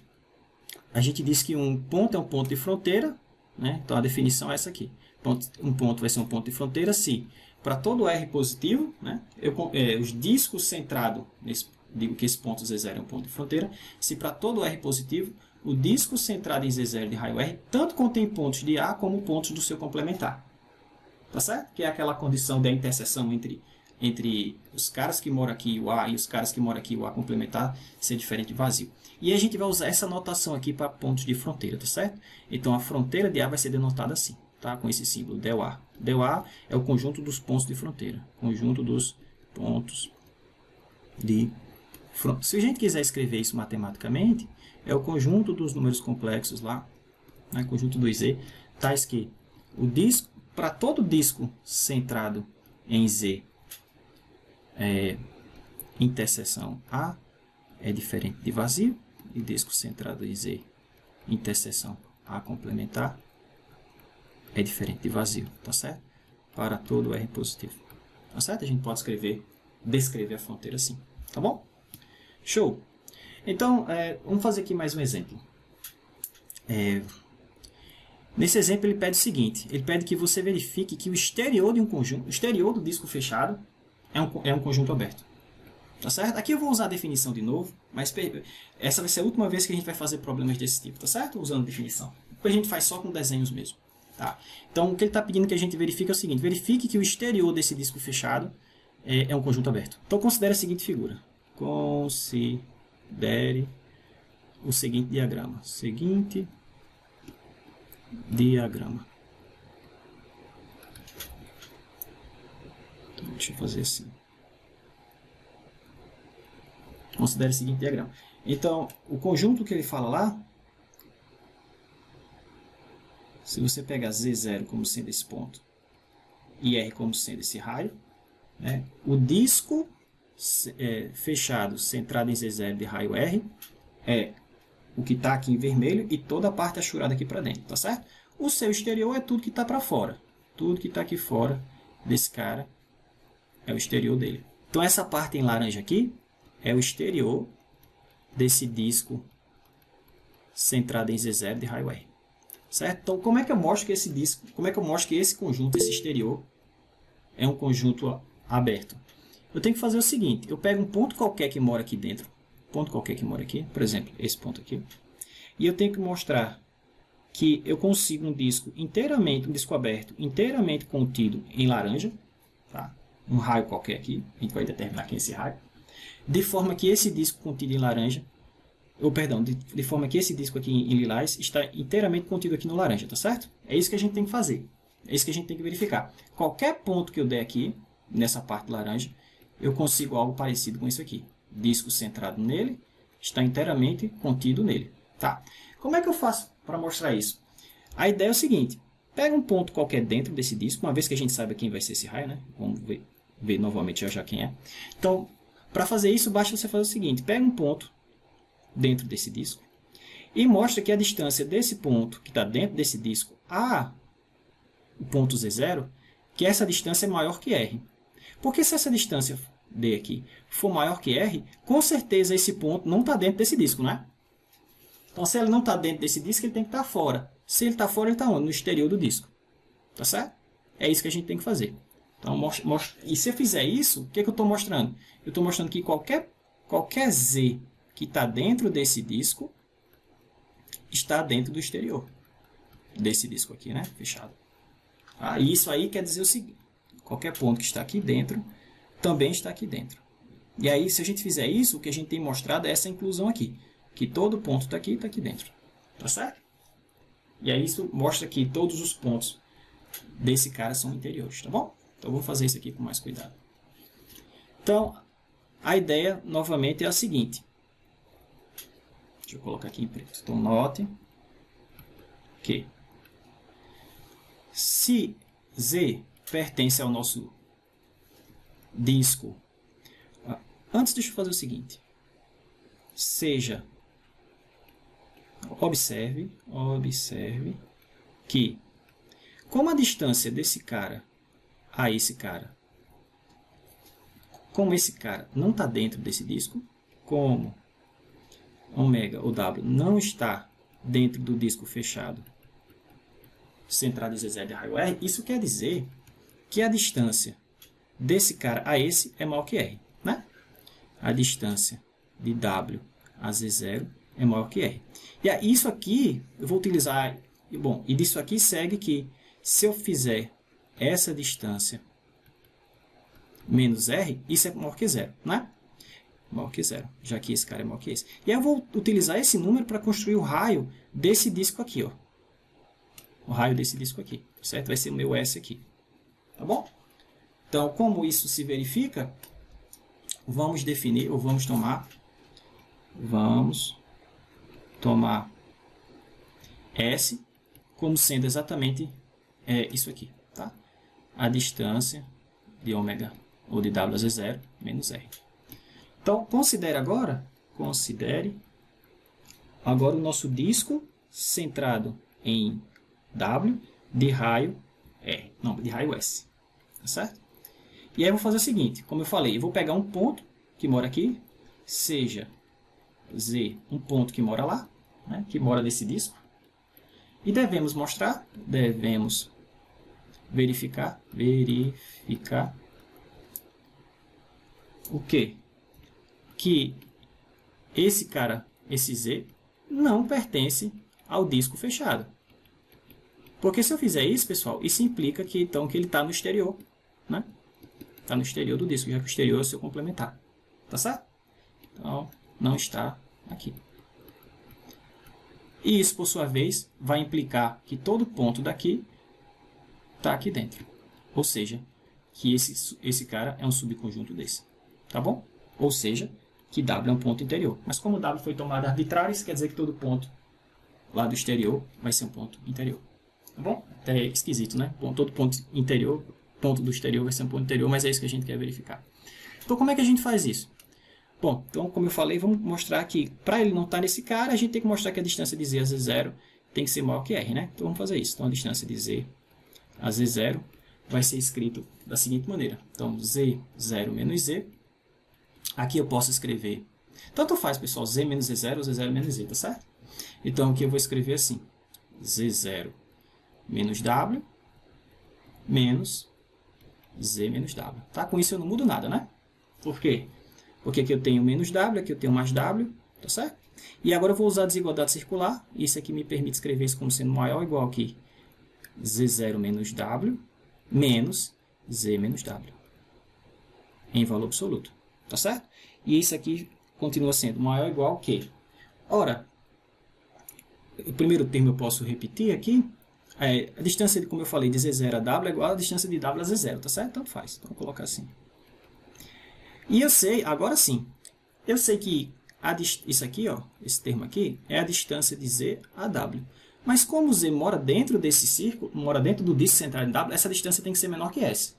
a gente diz que um ponto é um ponto de fronteira, né? Então a definição é essa aqui. Um ponto vai ser um ponto de fronteira se, para todo R positivo, né? Os discos centrados, digo que esse ponto Z0 é um ponto de fronteira, se para todo R positivo, o disco centrado em Z0 de raio R tanto contém pontos de A como pontos do seu complementar. Tá certo? Que é aquela condição da interseção entre os caras que moram aqui, o A, e os caras que moram aqui, o A complementar, ser diferente de vazio. E a gente vai usar essa notação aqui para pontos de fronteira, tá certo? Então, a fronteira de A vai ser denotada assim, tá? Com esse símbolo, ΔA. ΔA é o conjunto dos pontos de fronteira. Conjunto dos pontos de fronteira. Se a gente quiser escrever isso matematicamente, é o conjunto dos números complexos lá, né? Conjunto 2Z, tais que o disco, para todo disco centrado em Z, interseção A é diferente de vazio, e disco centrado em Z, interseção A complementar, é diferente de vazio, tá certo? Para todo R positivo. Tá certo? A gente pode descrever a fronteira assim, tá bom? Show! Então, vamos fazer aqui mais um exemplo. Nesse exemplo, ele pede o seguinte, ele pede que você verifique que o exterior de um conjunto, o exterior do disco fechado é um conjunto aberto. Tá certo? Aqui eu vou usar a definição de novo, mas essa vai ser a última vez que a gente vai fazer problemas desse tipo, tá certo? Usando definição. Depois a gente faz só com desenhos mesmo. Tá? Então, o que ele está pedindo que a gente verifique é o seguinte, verifique que o exterior desse disco fechado é um conjunto aberto. Então, considere a seguinte figura. Considere o seguinte diagrama. Então, deixa eu fazer assim. Considere o seguinte diagrama. Então, o conjunto que ele fala lá, se você pegar Z0 como sendo esse ponto e R como sendo esse raio, né, o disco fechado centrado em Z0 de raio R é o que está aqui em vermelho e toda a parte achurada aqui para dentro, tá certo? O seu exterior é tudo que está para fora. Tudo que está aqui fora desse cara é o exterior dele. Então, essa parte em laranja aqui é o exterior desse disco centrado em Z0 de raio R. Certo? Então, como é que eu mostro que esse disco, como é que eu mostro que esse conjunto, esse exterior, é um conjunto aberto? Eu tenho que fazer o seguinte, eu pego um ponto qualquer que mora aqui dentro, ponto qualquer que mora aqui, por exemplo, esse ponto aqui, e eu tenho que mostrar que eu consigo um disco aberto, inteiramente contido em laranja, tá? Um raio qualquer aqui, a gente vai determinar aqui esse raio, de forma que esse disco contido em laranja, ou perdão, de forma que esse disco aqui em lilás está inteiramente contido aqui no laranja, tá certo? É isso que a gente tem que fazer, é isso que a gente tem que verificar. Qualquer ponto que eu der aqui, nessa parte laranja, eu consigo algo parecido com isso aqui. Disco centrado nele, está inteiramente contido nele. Tá? Como é que eu faço para mostrar isso? A ideia é o seguinte, pega um ponto qualquer dentro desse disco, uma vez que a gente saiba quem vai ser esse raio, né? Vamos ver novamente já quem é. Então, para fazer isso, basta você fazer o seguinte, pega um ponto dentro desse disco e mostra que a distância desse ponto que está dentro desse disco a o ponto Z0, que essa distância é maior que R. Porque se essa distância D aqui for maior que R, com certeza esse ponto não está dentro desse disco, né? Então, se ele não está dentro desse disco, ele tem que estar fora. Se ele está fora, ele está onde? No exterior do disco. Tá certo? É isso que a gente tem que fazer. Então, e se eu fizer isso, o que, que eu estou mostrando? Eu estou mostrando que qualquer Z que está dentro desse disco está dentro do exterior. Desse disco aqui, né? Fechado. Ah, e isso aí quer dizer o seguinte. Qualquer ponto que está aqui dentro, também está aqui dentro. E aí, se a gente fizer isso, o que a gente tem mostrado é essa inclusão aqui. Que todo ponto está aqui dentro. Tá certo? E aí, isso mostra que todos os pontos desse cara são interiores, tá bom? Então, eu vou fazer isso aqui com mais cuidado. Então, a ideia, novamente, é a seguinte. Deixa eu colocar aqui em preto. Então, note que se Z pertence ao nosso disco, antes deixa eu fazer o seguinte, observe que, como a distância desse cara a esse cara, como esse cara não está dentro desse disco, como ômega ou W não está dentro do disco fechado centrado em Z0 de raio R, isso quer dizer que a distância desse cara a esse é maior que R, né? A distância de W a Z0 é maior que R. E isso aqui, eu vou utilizar, bom, e disso aqui segue que se eu fizer essa distância menos R, isso é maior que zero, né? Maior que zero, já que esse cara é maior que esse. E aí eu vou utilizar esse número para construir o raio desse disco aqui, ó. O raio desse disco aqui, certo? Vai ser o meu S aqui, tá bom? Então, como isso se verifica, vamos definir, ou vamos tomar S como sendo exatamente isso aqui, tá? A distância de ômega ou de W a Z0 menos R. Então, considere agora o nosso disco centrado em W de raio R, não, de raio S, tá certo? E aí eu vou fazer o seguinte, como eu falei, eu vou pegar um ponto que mora aqui, seja Z, um ponto que mora lá, né, que mora nesse disco, e devemos verificar o quê? Que esse cara, esse Z, não pertence ao disco fechado. Porque se eu fizer isso, pessoal, isso implica que, então, que ele está no exterior, né? Está no exterior do disco, já que o exterior é o seu complementar. Tá certo? Então, não está aqui. E isso, por sua vez, vai implicar que todo ponto daqui está aqui dentro. Ou seja, que esse cara é um subconjunto desse. Tá bom? Ou seja, que W é um ponto interior. Mas como W foi tomado arbitrário, isso quer dizer que todo ponto lá do exterior vai ser um ponto interior. Tá bom? Até esquisito, né? Bom, todo ponto interior, ponto do exterior vai ser um ponto interior, mas é isso que a gente quer verificar. Então, como é que a gente faz isso? Bom, então, como eu falei, vamos mostrar que para ele não estar nesse cara, a gente tem que mostrar que a distância de Z a Z0 tem que ser maior que R, né? Então, vamos fazer isso. Então, a distância de Z a Z0 vai ser escrito da seguinte maneira. Então, Z0 menos Z. Aqui eu posso escrever, tanto faz, pessoal, Z menos Z0 ou Z0 menos Z, tá certo? Então, aqui eu vou escrever assim, Z0 menos W menos Z menos W. Tá? Com isso eu não mudo nada, né? Por quê? Porque aqui eu tenho menos W, aqui eu tenho mais W, tá certo? E agora eu vou usar a desigualdade circular, e isso aqui me permite escrever isso como sendo maior ou igual que Z0 menos W, menos Z menos W, em valor absoluto, tá certo? E isso aqui continua sendo maior ou igual que... Ora, o primeiro termo eu posso repetir aqui, a distância, como eu falei, de Z0 a W é igual a distância de W a Z0, tá certo? Tanto faz, então vou colocar assim. E eu sei, agora sim, eu sei que isso aqui, ó, esse termo aqui, é a distância de Z a W. Mas como Z mora dentro desse círculo, mora dentro do disco centrado em W, essa distância tem que ser menor que S.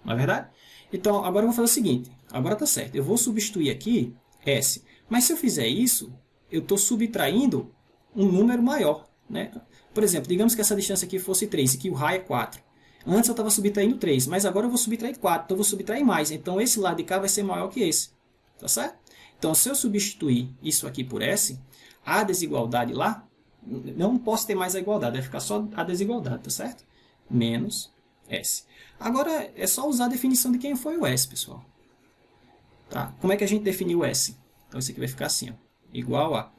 Não é verdade? Então, agora eu vou fazer o seguinte. Agora está certo. Eu vou substituir aqui S. Mas se eu fizer isso, eu estou subtraindo um número maior, né? Por exemplo, digamos que essa distância aqui fosse 3 e que o raio é 4. Antes eu estava subtraindo 3, mas agora eu vou subtrair 4. Então eu vou subtrair mais. Então esse lado de cá vai ser maior que esse. Tá certo? Então, se eu substituir isso aqui por S, a desigualdade lá, não posso ter mais a igualdade, vai ficar só a desigualdade, tá certo? Menos S. Agora, é só usar a definição de quem foi o S, pessoal. Tá? Como é que a gente definiu o S? Então, isso aqui vai ficar assim, ó, igual a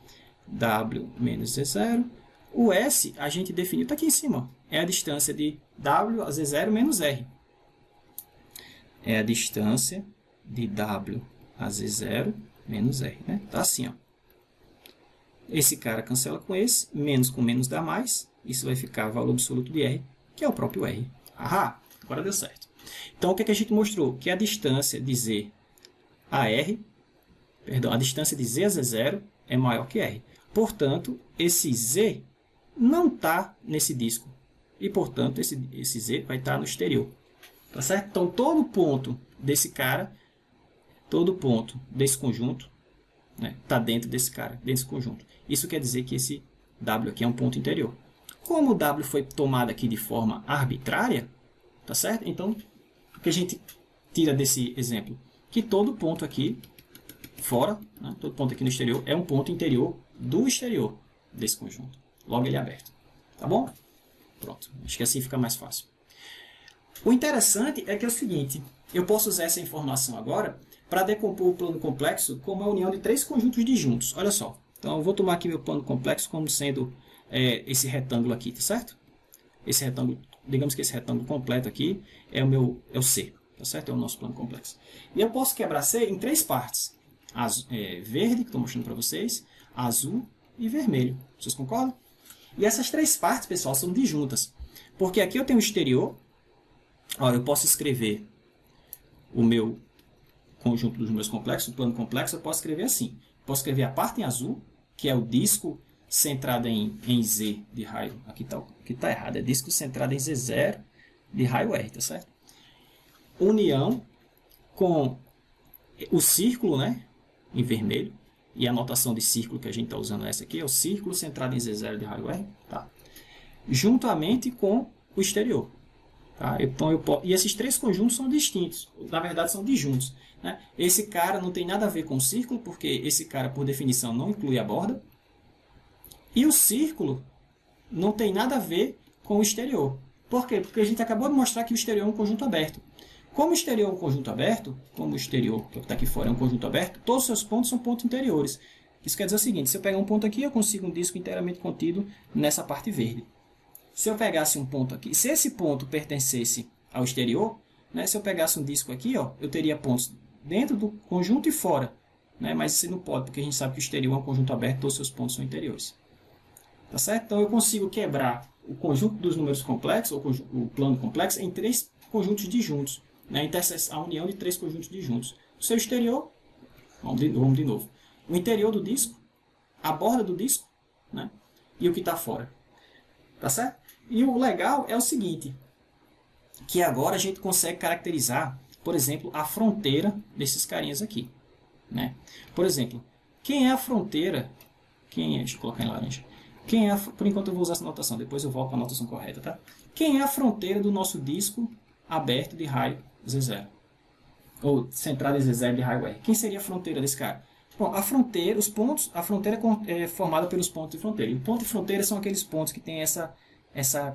W menos Z0. O S, a gente definiu, está aqui em cima, ó, é a distância de W a Z0 menos R. É a distância de W a Z0 menos R, né? Tá assim, ó. Esse cara cancela com esse, menos com menos dá mais, isso vai ficar valor absoluto de R, que é o próprio R. Ahá, agora deu certo. Então, o que a gente mostrou? Que a distância de Z a R, perdão, a distância de Z a Z0 é maior que R. Portanto, esse Z não está nesse disco. E, portanto, esse Z vai estar no exterior. Tá certo? Então, todo ponto desse cara, todo ponto desse conjunto, está dentro desse cara, desse conjunto. Isso quer dizer que esse W aqui é um ponto interior. Como o W foi tomado aqui de forma arbitrária, tá certo? Então, o que a gente tira desse exemplo? Que todo ponto aqui fora, né, todo ponto aqui no exterior, é um ponto interior do exterior desse conjunto. Logo ele é aberto. Tá bom? Pronto. Acho que assim fica mais fácil. O interessante é que é o seguinte, eu posso usar essa informação agora para decompor o plano complexo como a união de três conjuntos disjuntos. Olha só. Então, eu vou tomar aqui meu plano complexo como sendo esse retângulo aqui, tá certo? Esse retângulo, digamos que esse retângulo completo aqui é o C, tá certo? É o nosso plano complexo. E eu posso quebrar C em três partes. Verde, que estou mostrando para vocês, azul e vermelho. Vocês concordam? E essas três partes, pessoal, são disjuntas. Porque aqui eu tenho o exterior. Olha, eu posso escrever o meu conjunto dos números complexos, o plano complexo, eu posso escrever assim. Posso escrever a parte em azul, que é o disco centrado em Z de raio. Aqui tá errado, é disco centrado em Z0 de raio R, tá certo? União com o círculo, né, em vermelho. E a notação de círculo que a gente está usando essa aqui é o círculo centrado em Z0 de raio R, tá? Juntamente com o exterior. Tá? Então, e esses três conjuntos são distintos, na verdade são disjuntos. Né? Esse cara não tem nada a ver com o círculo, porque esse cara, por definição, não inclui a borda. E o círculo não tem nada a ver com o exterior. Por quê? Porque a gente acabou de mostrar que o exterior é um conjunto aberto. Como o exterior é um conjunto aberto, como o exterior, que está aqui fora, é um conjunto aberto, todos os seus pontos são pontos interiores. Isso quer dizer o seguinte, se eu pegar um ponto aqui, eu consigo um disco inteiramente contido nessa parte verde. Se eu pegasse um ponto aqui, se esse ponto pertencesse ao exterior, né, se eu pegasse um disco aqui, ó, eu teria pontos dentro do conjunto e fora. Né, mas isso não pode, porque a gente sabe que o exterior é um conjunto aberto, todos os seus pontos são interiores. Tá certo? Então eu consigo quebrar o conjunto dos números complexos, ou o plano complexo, em três conjuntos disjuntos. Né, a união de três conjuntos disjuntos. O seu exterior, vamos de novo. O interior do disco, a borda do disco, né, e o que está fora. Tá certo? E o legal é o seguinte, que agora a gente consegue caracterizar, por exemplo, a fronteira desses carinhas aqui. Né? Por exemplo, quem é a fronteira? Deixa eu colocar em laranja. Por enquanto eu vou usar essa notação, depois eu volto para a notação correta. Tá? Quem é a fronteira do nosso disco aberto de raio Z0? Ou centrado em Z0 de raio R? Quem seria a fronteira desse cara? Bom, a fronteira é formada pelos pontos de fronteira. E pontos de fronteira são aqueles pontos que têm essa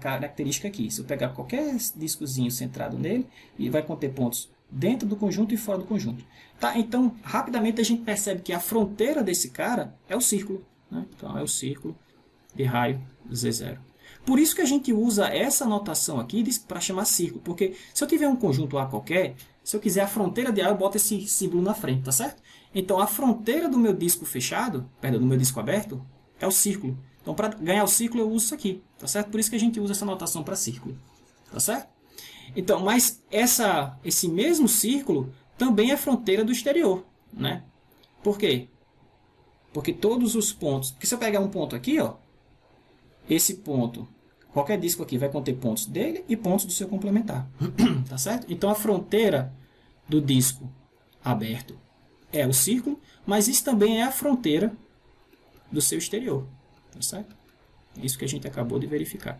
característica aqui. Se eu pegar qualquer discozinho centrado nele, ele vai conter pontos dentro do conjunto e fora do conjunto. Tá? Então, rapidamente a gente percebe que a fronteira desse cara é o círculo. Né? Então, é o círculo de raio Z0. Por isso que a gente usa essa notação aqui para chamar círculo. Porque se eu tiver um conjunto A qualquer, se eu quiser a fronteira de A, eu boto esse símbolo na frente, tá certo? Então, a fronteira do meu disco fechado, perdão, do meu disco aberto, é o círculo. Então, para ganhar o círculo, eu uso isso aqui, tá certo? Por isso que a gente usa essa notação para círculo, tá certo? Então, mas esse mesmo círculo também é fronteira do exterior, né? Por quê? Porque todos os pontos... Porque se eu pegar um ponto aqui, ó, esse ponto, qualquer disco aqui vai conter pontos dele e pontos do seu complementar, tá certo? Então, a fronteira do disco aberto é o círculo, mas isso também é a fronteira do seu exterior, tá certo? Isso que a gente acabou de verificar,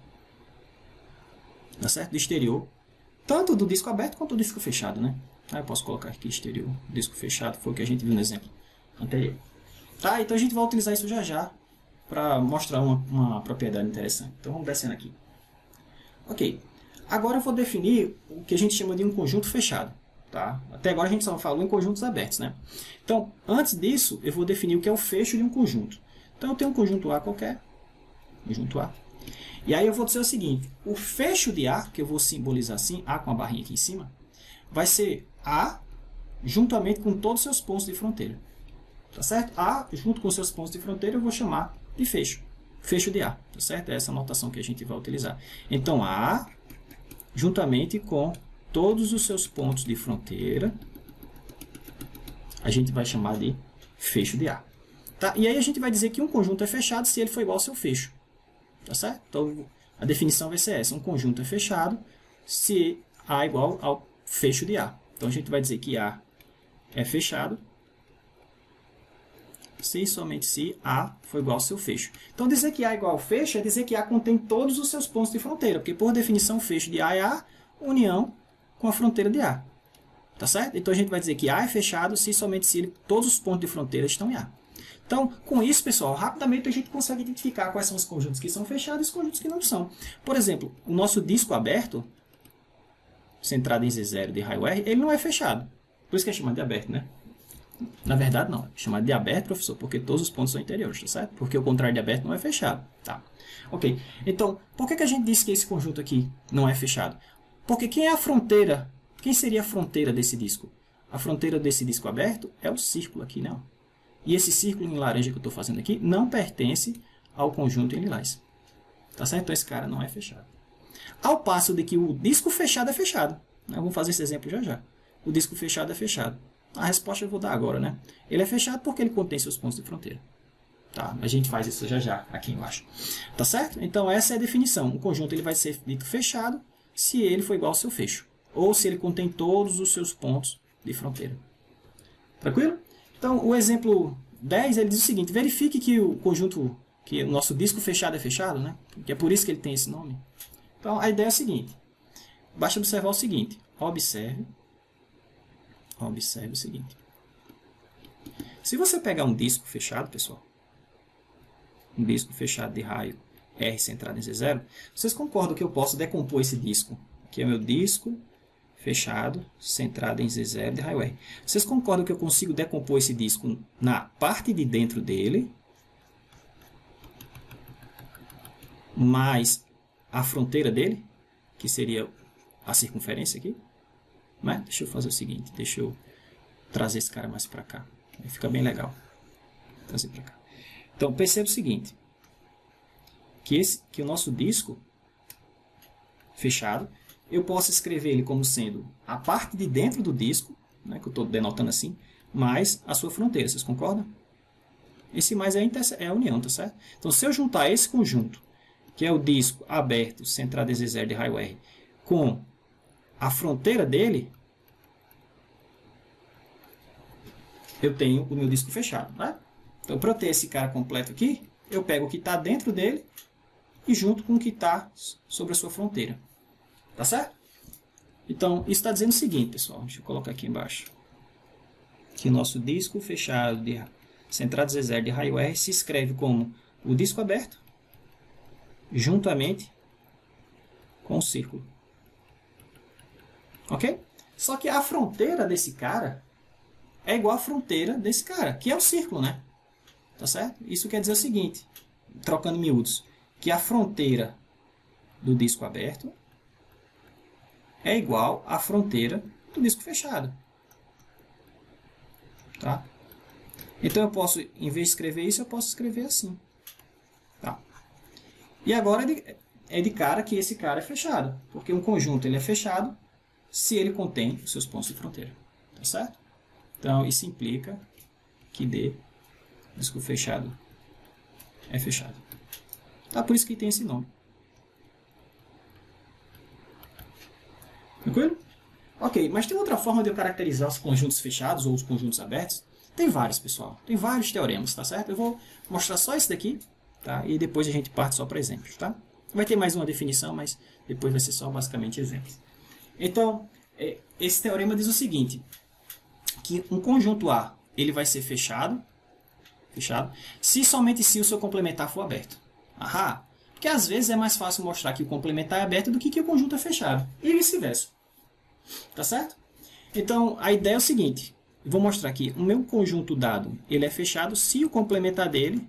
tá certo? Do exterior, tanto do disco aberto quanto do disco fechado, né? Eu posso colocar aqui exterior, disco fechado, foi o que a gente viu no exemplo anterior. Tá, então a gente vai utilizar isso já já para mostrar uma propriedade interessante. Então vamos descendo aqui. Ok, agora eu vou definir o que a gente chama de um conjunto fechado. Tá? Até agora a gente só falou em conjuntos abertos, né? Então, antes disso, eu vou definir o que é o fecho de um conjunto. Então, eu tenho um conjunto A qualquer, conjunto A. E aí eu vou dizer o seguinte, o fecho de A, que eu vou simbolizar assim, A com a barrinha aqui em cima, vai ser A juntamente com todos os seus pontos de fronteira. Tá certo? A junto com seus pontos de fronteira eu vou chamar de fecho. Fecho de A, tá certo? É essa notação que a gente vai utilizar. Então, A juntamente com todos os seus pontos de fronteira, a gente vai chamar de fecho de A. Tá? E aí a gente vai dizer que um conjunto é fechado se ele for igual ao seu fecho. Tá certo? Então, a definição vai ser essa. Um conjunto é fechado se A é igual ao fecho de A. Então, a gente vai dizer que A é fechado se somente se A for igual ao seu fecho. Então, dizer que A é igual ao fecho é dizer que A contém todos os seus pontos de fronteira, porque, por definição, o fecho de A é A, união com a fronteira de A. Tá certo? Então, a gente vai dizer que A é fechado se somente se todos os pontos de fronteira estão em A. Então, com isso, pessoal, rapidamente a gente consegue identificar quais são os conjuntos que são fechados e os conjuntos que não são. Por exemplo, o nosso disco aberto, centrado em Z0 de raio R, ele não é fechado. Por isso que é chamado de aberto, né? Na verdade, não. É chamado de aberto, professor, porque todos os pontos são interiores, tá certo? Porque o contrário de aberto não é fechado. Tá. Ok. Então, por que a gente disse que esse conjunto aqui não é fechado? Porque quem é a fronteira? Quem seria a fronteira desse disco? A fronteira desse disco aberto é o círculo aqui, né? E esse círculo em laranja que eu estou fazendo aqui não pertence ao conjunto em lilás. Tá certo? Então, esse cara não é fechado. Ao passo de que o disco fechado é fechado. Né? Vamos fazer esse exemplo já já. O disco fechado é fechado. A resposta eu vou dar agora, né? Ele é fechado porque ele contém seus pontos de fronteira. Tá? A gente faz isso já já, aqui embaixo. Tá certo? Então, essa é a definição. Um conjunto ele vai ser dito fechado se ele for igual ao seu fecho. Ou se ele contém todos os seus pontos de fronteira. Tranquilo? Então, o exemplo 10, ele diz o seguinte. Verifique que o conjunto, que o nosso disco fechado é fechado, né? Que é por isso que ele tem esse nome. Então, a ideia é a seguinte. Basta observar o seguinte. Observe o seguinte. Se você pegar um disco fechado, pessoal, um disco fechado de raio R centrado em Z0, vocês concordam que eu posso decompor esse disco? Aqui é o meu disco fechado, centrado em Z0 de raio R. Vocês concordam que eu consigo decompor esse disco na parte de dentro dele, mais a fronteira dele, que seria a circunferência aqui? Né? Deixa eu fazer o seguinte, deixa eu trazer esse cara mais para cá. Aí fica bem legal. Trazer para cá. Então, perceba o seguinte, que o nosso disco fechado, eu posso escrever ele como sendo a parte de dentro do disco, né, que eu estou denotando assim, mais a sua fronteira. Vocês concordam? Esse mais é a união, tá certo? Então, se eu juntar esse conjunto, que é o disco aberto, centrado em Z0 de raio R, com a fronteira dele, eu tenho o meu disco fechado. Né? Então, para eu ter esse cara completo aqui, eu pego o que está dentro dele e junto com o que está sobre a sua fronteira. Tá certo? Então, isso está dizendo o seguinte, pessoal. Deixa eu colocar aqui embaixo. Que o nosso disco fechado, centrado em Z0 de raio R, se escreve como o disco aberto, juntamente com o círculo. Ok? Só que a fronteira desse cara é igual à fronteira desse cara, que é o círculo, né? Tá certo? Isso quer dizer o seguinte, trocando miúdos, que a fronteira do disco aberto é igual à fronteira do disco fechado. Tá? Então eu posso, em vez de escrever isso, eu posso escrever assim. Tá? E agora é de cara que esse cara é fechado, porque um conjunto ele é fechado se ele contém os seus pontos de fronteira. Tá certo? Então isso implica que D, disco fechado, é fechado. Tá? Por isso que tem esse nome. Tranquilo? Ok, mas tem outra forma de eu caracterizar os conjuntos fechados ou os conjuntos abertos? Tem vários, pessoal. Tem vários teoremas, tá certo? Eu vou mostrar só esse daqui, tá? E depois a gente parte só para exemplos, tá? Vai ter mais uma definição, mas depois vai ser só basicamente exemplos. Então, esse teorema diz o seguinte, que um conjunto A ele vai ser fechado, se somente se o seu complementar for aberto. Ahá! Porque às vezes é mais fácil mostrar que o complementar é aberto do que o conjunto é fechado. E vice-versa. Tá certo? Então, a ideia é o seguinte. Eu vou mostrar aqui. O meu conjunto dado ele é fechado se o complementar dele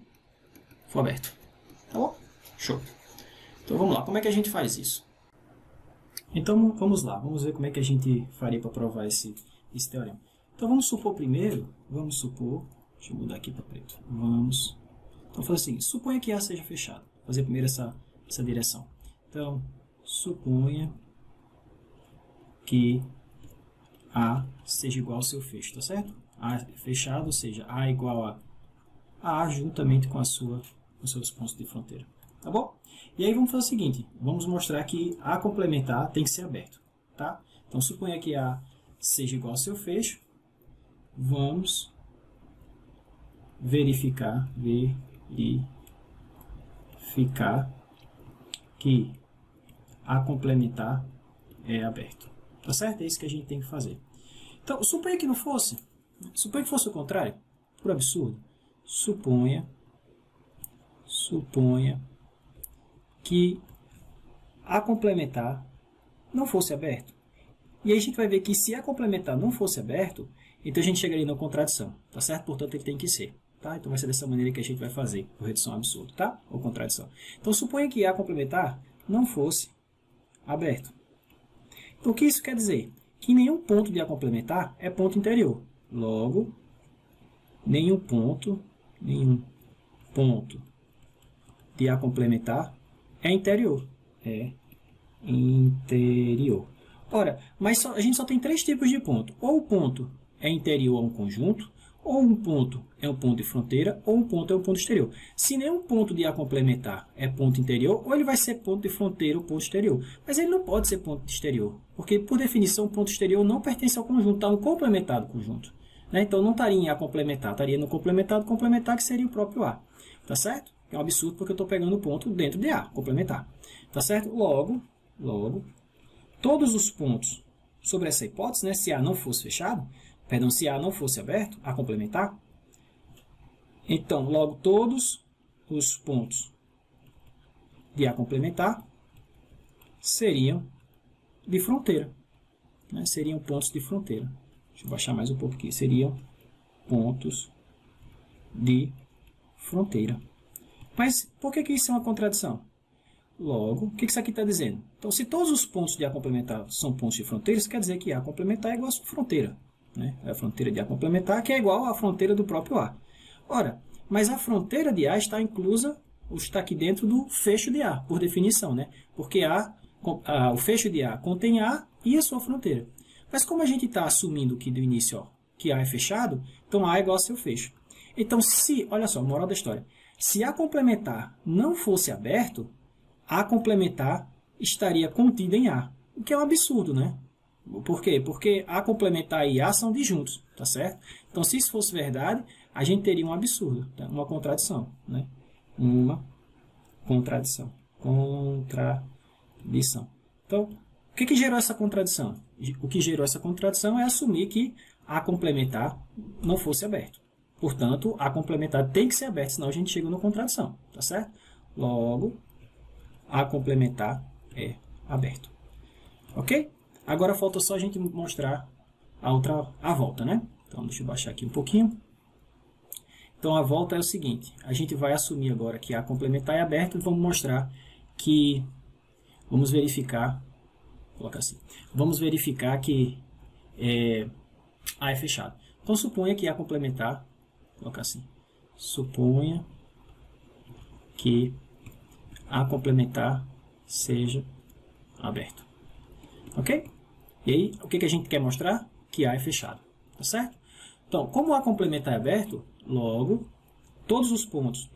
for aberto. Tá bom? Show. Então, vamos lá. Como é que a gente faz isso? Então, vamos lá. Vamos ver como é que a gente faria para provar esse teorema. Então, vamos supor primeiro... Deixa eu mudar aqui para preto. Então, fazer o seguinte. Suponha que A seja fechado. Vou fazer primeiro essa direção. Então, suponha que A seja igual ao seu fecho, tá certo? A é fechado, ou seja, A é igual a A juntamente com os seus pontos de fronteira. Tá bom? E aí vamos fazer o seguinte, vamos mostrar que A complementar tem que ser aberto, tá? Então, suponha que A seja igual ao seu fecho, vamos verificar que A complementar é aberto. Tá certo? É isso que a gente tem que fazer. Então, suponha que não fosse. Suponha que fosse o contrário. Por absurdo. Suponha que A complementar não fosse aberto. E aí a gente vai ver que se A complementar não fosse aberto, então a gente chegaria na contradição. Tá certo? Portanto, ele tem que ser. Tá? Então vai ser dessa maneira que a gente vai fazer o redução absurda, tá? Ou contradição. Então suponha que A complementar não fosse aberto. Então o que isso quer dizer? Que nenhum ponto de A complementar é ponto interior. Logo, nenhum ponto de A complementar é interior. É interior. Ora, mas a gente só tem três tipos de ponto. Ou o ponto é interior a um conjunto, ou um ponto é um ponto de fronteira, ou um ponto é um ponto exterior. Se nenhum ponto de A complementar é ponto interior, ou ele vai ser ponto de fronteira ou ponto exterior. Mas ele não pode ser ponto de exterior, porque, por definição, o ponto exterior não pertence ao conjunto, está no complementar do conjunto. Né? Então, não estaria em A complementar, estaria no complementar do complementar, que seria o próprio A. Tá certo? É um absurdo, porque eu estou pegando o ponto dentro de A, complementar. Tá certo? Logo, todos os pontos sobre essa hipótese, né, se A não fosse fechado, se A não fosse aberto, A complementar, então, logo, todos os pontos de A complementar seriam de fronteira. Né? Seriam pontos de fronteira. Deixa eu baixar mais um pouco aqui. Seriam pontos de fronteira. Mas por que isso é uma contradição? Logo, o que isso aqui está dizendo? Então, se todos os pontos de A complementar são pontos de fronteira, isso quer dizer que A complementar é igual a sua fronteira. Né? É a fronteira de A complementar, que é igual à fronteira do próprio A. Ora, mas a fronteira de A está inclusa, ou está aqui dentro do fecho de A, por definição, né? Porque o fecho de A contém A e a sua fronteira. Mas como a gente está assumindo que do início que A é fechado, então A é igual ao seu fecho. Então, olha só, moral da história, se A complementar não fosse aberto, A complementar estaria contida em A, o que é um absurdo, né? Por quê? Porque A complementar e A são disjuntos, tá certo? Então, se isso fosse verdade, a gente teria um absurdo, tá? Uma contradição, né? Uma contradição. Então, o que gerou essa contradição? O que gerou essa contradição é assumir que A complementar não fosse aberto. Portanto, A complementar tem que ser aberto, senão a gente chega numa contradição, tá certo? Logo, A complementar é aberto. Ok? Agora falta só a gente mostrar a volta, né? Então, deixa eu baixar aqui um pouquinho. Então, a volta é o seguinte. A gente vai assumir agora que A complementar é aberto e vamos mostrar que... Vamos verificar... Colocar assim. Vamos verificar que A é fechado. Então, suponha que A complementar... Colocar assim. Suponha que A complementar seja aberto. Ok? E aí, o que a gente quer mostrar? Que A é fechado. Tá certo? Então, como A complementar é aberto, logo, todos os pontos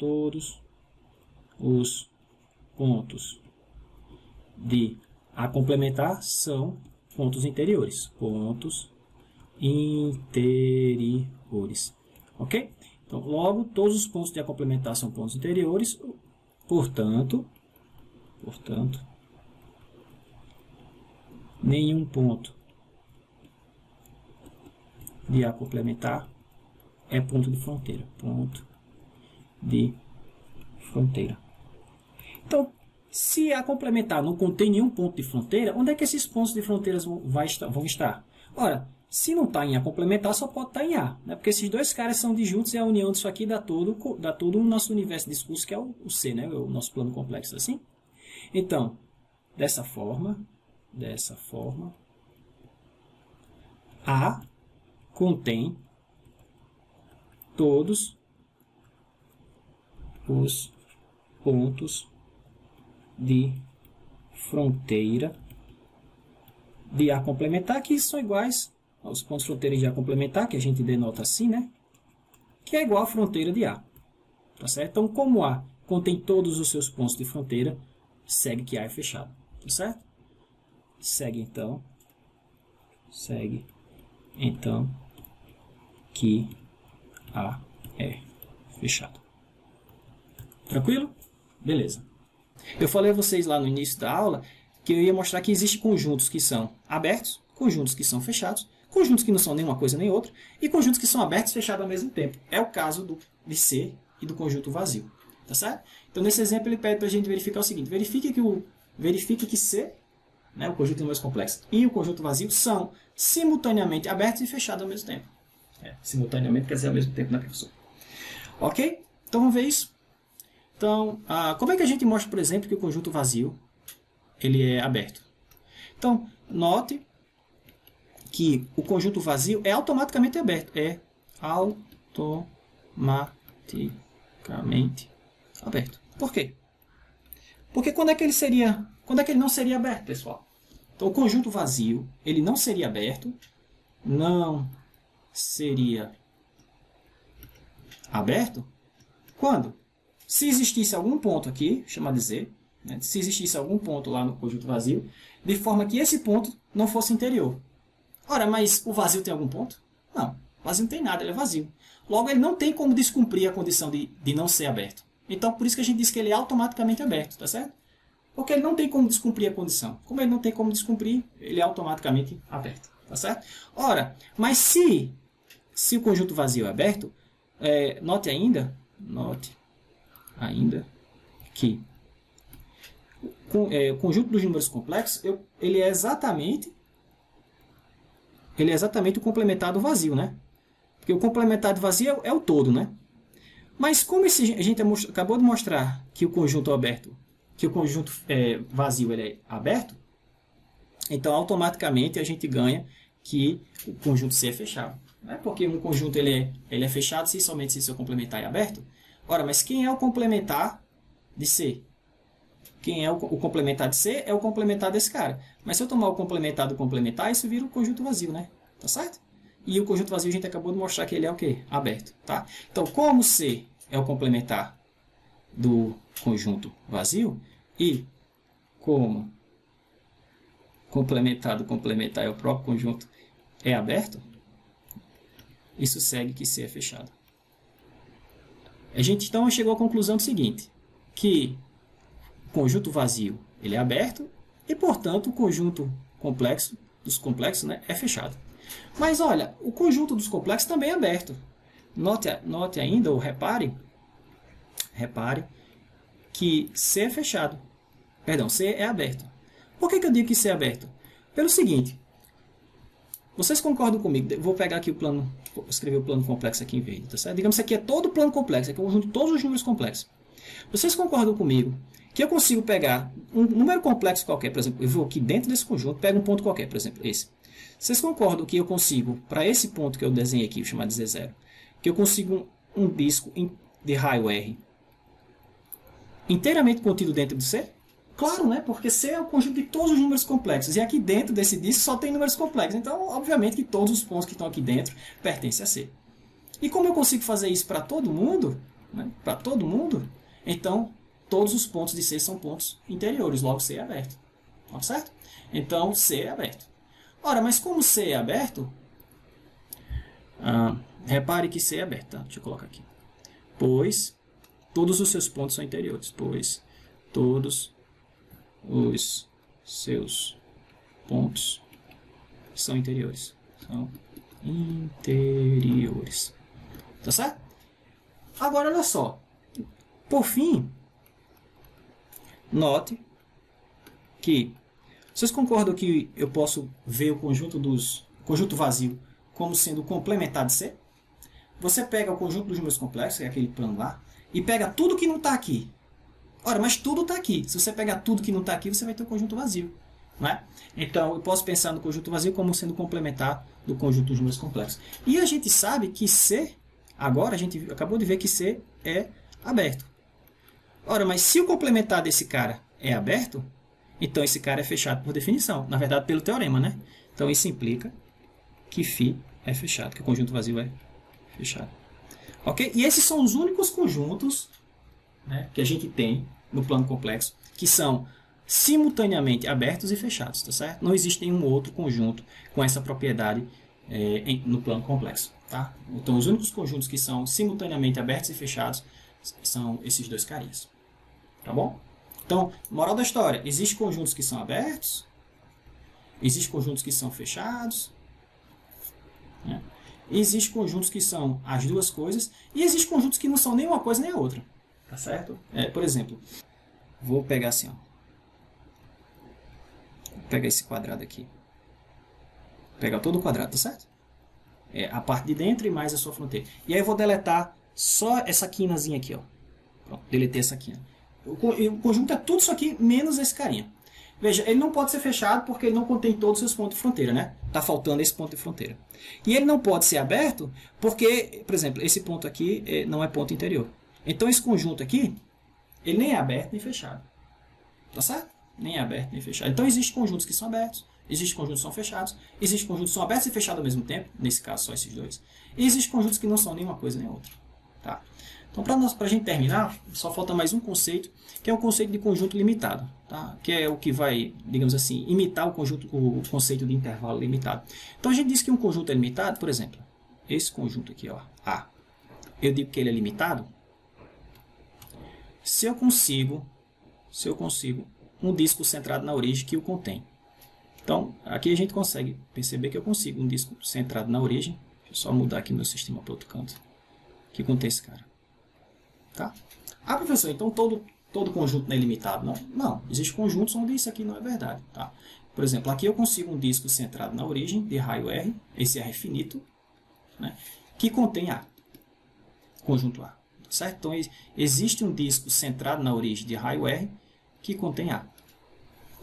de A complementar são pontos interiores. Pontos interiores. Ok? Então, logo, todos os pontos de A complementar são pontos interiores. Portanto, nenhum ponto de A complementar é ponto de fronteira. Ponto de fronteira. Então, se A complementar não contém nenhum ponto de fronteira, onde é que esses pontos de fronteira vão estar? Ora, se não está em A complementar, só pode estar em A. Né? Porque esses dois caras são disjuntos e a união disso aqui dá todo o nosso universo de discurso, que é o C, né? O nosso plano complexo. Assim? Então, dessa forma, A contém todos os pontos de fronteira de A complementar, que são iguais aos pontos fronteiras de A complementar, que a gente denota assim, né? Que é igual à fronteira de A. Tá certo? Então, como A contém todos os seus pontos de fronteira, segue que A é fechado. Tá certo? Segue então que A é fechado. Tranquilo? Beleza. Eu falei a vocês lá no início da aula que eu ia mostrar que existem conjuntos que são abertos, conjuntos que são fechados, conjuntos que não são nem uma coisa nem outra, e conjuntos que são abertos e fechados ao mesmo tempo. É o caso de C e do conjunto vazio. Tá certo? Então, nesse exemplo, ele pede para a gente verificar o seguinte. Verifique que C, né, o conjunto de números complexos, e o conjunto vazio são simultaneamente abertos e fechados ao mesmo tempo. Simultaneamente quer dizer ao mesmo tempo, né, professor? Ok? Então, vamos ver isso. Então, como é que a gente mostra, por exemplo, que o conjunto vazio ele é aberto? Então, note que o conjunto vazio é automaticamente aberto. É automaticamente aberto. Por quê? Porque quando é que ele não seria aberto, pessoal? Então, o conjunto vazio, ele não seria aberto, quando? Se existisse algum ponto aqui, chamado de Z, né? Se existisse algum ponto lá no conjunto vazio, de forma que esse ponto não fosse interior. Ora, mas o vazio tem algum ponto? Não, o vazio não tem nada, ele é vazio. Logo, ele não tem como descumprir a condição de não ser aberto. Então, por isso que a gente diz que ele é automaticamente aberto, tá certo? Porque ele não tem como descumprir a condição. Como ele não tem como descumprir, ele é automaticamente aberto, tá certo? Ora, mas se o conjunto vazio é aberto, note ainda que o conjunto dos números complexos ele é exatamente o complementar do vazio, né? Porque o complementar do vazio é o todo, né? Mas como a gente acabou de mostrar que o conjunto vazio ele é aberto, então automaticamente a gente ganha que o conjunto C é fechado. Não é porque um conjunto ele é fechado somente se seu complementar é aberto. Ora, mas quem é o complementar de C? Quem é o complementar de C é o complementar desse cara. Mas se eu tomar o complementar do complementar, isso vira um conjunto vazio, né? Tá certo? E o conjunto vazio a gente acabou de mostrar que ele é o quê? Aberto, tá? Então, como C é o complementar do conjunto vazio e como complementar do complementar é o próprio conjunto é aberto, isso segue que C é fechado. A gente então chegou à conclusão do seguinte, que o conjunto vazio ele é aberto e, portanto, o conjunto complexo dos complexos, né, é fechado. Mas, olha, o conjunto dos complexos também é aberto. Note ainda, ou repare que C é fechado. Perdão, C é aberto. Por que eu digo que C é aberto? Pelo seguinte, Vocês concordam comigo? Vou pegar aqui o plano, vou escrever o plano complexo aqui em verde, tá certo? Digamos que aqui é todo o plano complexo, aqui é o conjunto de todos os números complexos. Vocês concordam comigo que eu consigo pegar um número complexo qualquer, por exemplo, eu vou aqui dentro desse conjunto, pego um ponto qualquer, por exemplo, esse. Vocês concordam que eu consigo, para esse ponto que eu desenhei aqui, vou chamar de Z0, que eu consigo um disco de raio R inteiramente contido dentro de C? Claro, né? Porque C é o conjunto de todos os números complexos. E aqui dentro desse disco só tem números complexos. Então, obviamente que todos os pontos que estão aqui dentro pertencem a C. E como eu consigo fazer isso para todo mundo, né? Para todo mundo, então todos os pontos de C são pontos interiores. Logo, C é aberto. Tá certo? Então, C é aberto. Ora, mas como C é aberto, repare que C é aberto. Tá? Deixa eu colocar aqui. Pois todos os seus pontos são interiores. Pois todos os seus pontos são interiores. São interiores. Tá certo? Agora, olha só. Por fim, note que vocês concordam que eu posso ver o conjunto vazio como sendo complementar de C? Você pega o conjunto dos números complexos, que é aquele plano lá, e pega tudo que não está aqui. Ora, mas tudo está aqui. Se você pegar tudo que não está aqui, você vai ter um conjunto vazio. Não é? Então, eu posso pensar no conjunto vazio como sendo complementar do conjunto dos números complexos. E a gente sabe que C, agora a gente acabou de ver que C é aberto. Ora, mas se o complementar desse cara é aberto, então esse cara é fechado por definição. Na verdade, pelo teorema, né? Então, isso implica que φ é fechado, que o conjunto vazio é fechado. Ok? E esses são os únicos conjuntos, né, que a gente tem no plano complexo, que são simultaneamente abertos e fechados, tá certo? Não existe nenhum outro conjunto com essa propriedade no plano complexo, tá? Então, os únicos conjuntos que são simultaneamente abertos e fechados são esses dois carinhas, tá bom? Então, moral da história, existem conjuntos que são abertos, existem conjuntos que são fechados, né? Existem conjuntos que são as duas coisas, e existem conjuntos que não são nem uma coisa nem a outra. Tá certo? Por exemplo, vou pegar assim, ó. Vou pegar esse quadrado aqui. Vou pegar todo o quadrado, tá certo? A parte de dentro e mais a sua fronteira. E aí eu vou deletar só essa quinazinha aqui, ó. Pronto, deletei essa quina. O conjunto é tudo isso aqui, menos esse carinha. Veja, ele não pode ser fechado porque ele não contém todos os seus pontos de fronteira, né? Tá faltando esse ponto de fronteira. E ele não pode ser aberto porque, por exemplo, esse ponto aqui não é ponto interior. Então, esse conjunto aqui, ele nem é aberto nem fechado. Tá certo? Nem é aberto nem fechado. Então, existem conjuntos que são abertos, existem conjuntos que são fechados, existem conjuntos que são abertos e fechados ao mesmo tempo, nesse caso, só esses dois. E existem conjuntos que não são nem uma coisa nem outra. Tá? Então, para a gente terminar, só falta mais um conceito, que é o conceito de conjunto limitado. Tá? Que é o que vai, digamos assim, imitar o conceito de intervalo limitado. Então, a gente diz que um conjunto é limitado, por exemplo, esse conjunto aqui, ó, A. Eu digo que ele é limitado se eu consigo um disco centrado na origem que o contém. Então, aqui a gente consegue perceber que eu consigo um disco centrado na origem. Deixa eu só mudar aqui meu sistema para outro canto. Que contém esse cara. Tá? Ah, professor, então todo conjunto não é limitado? Não, não. Existem conjuntos onde isso aqui não é verdade. Tá? Por exemplo, aqui eu consigo um disco centrado na origem de raio R. Esse R é finito, né, que contém A. Conjunto A. Certo? Então, existe um disco centrado na origem de raio R que contém A.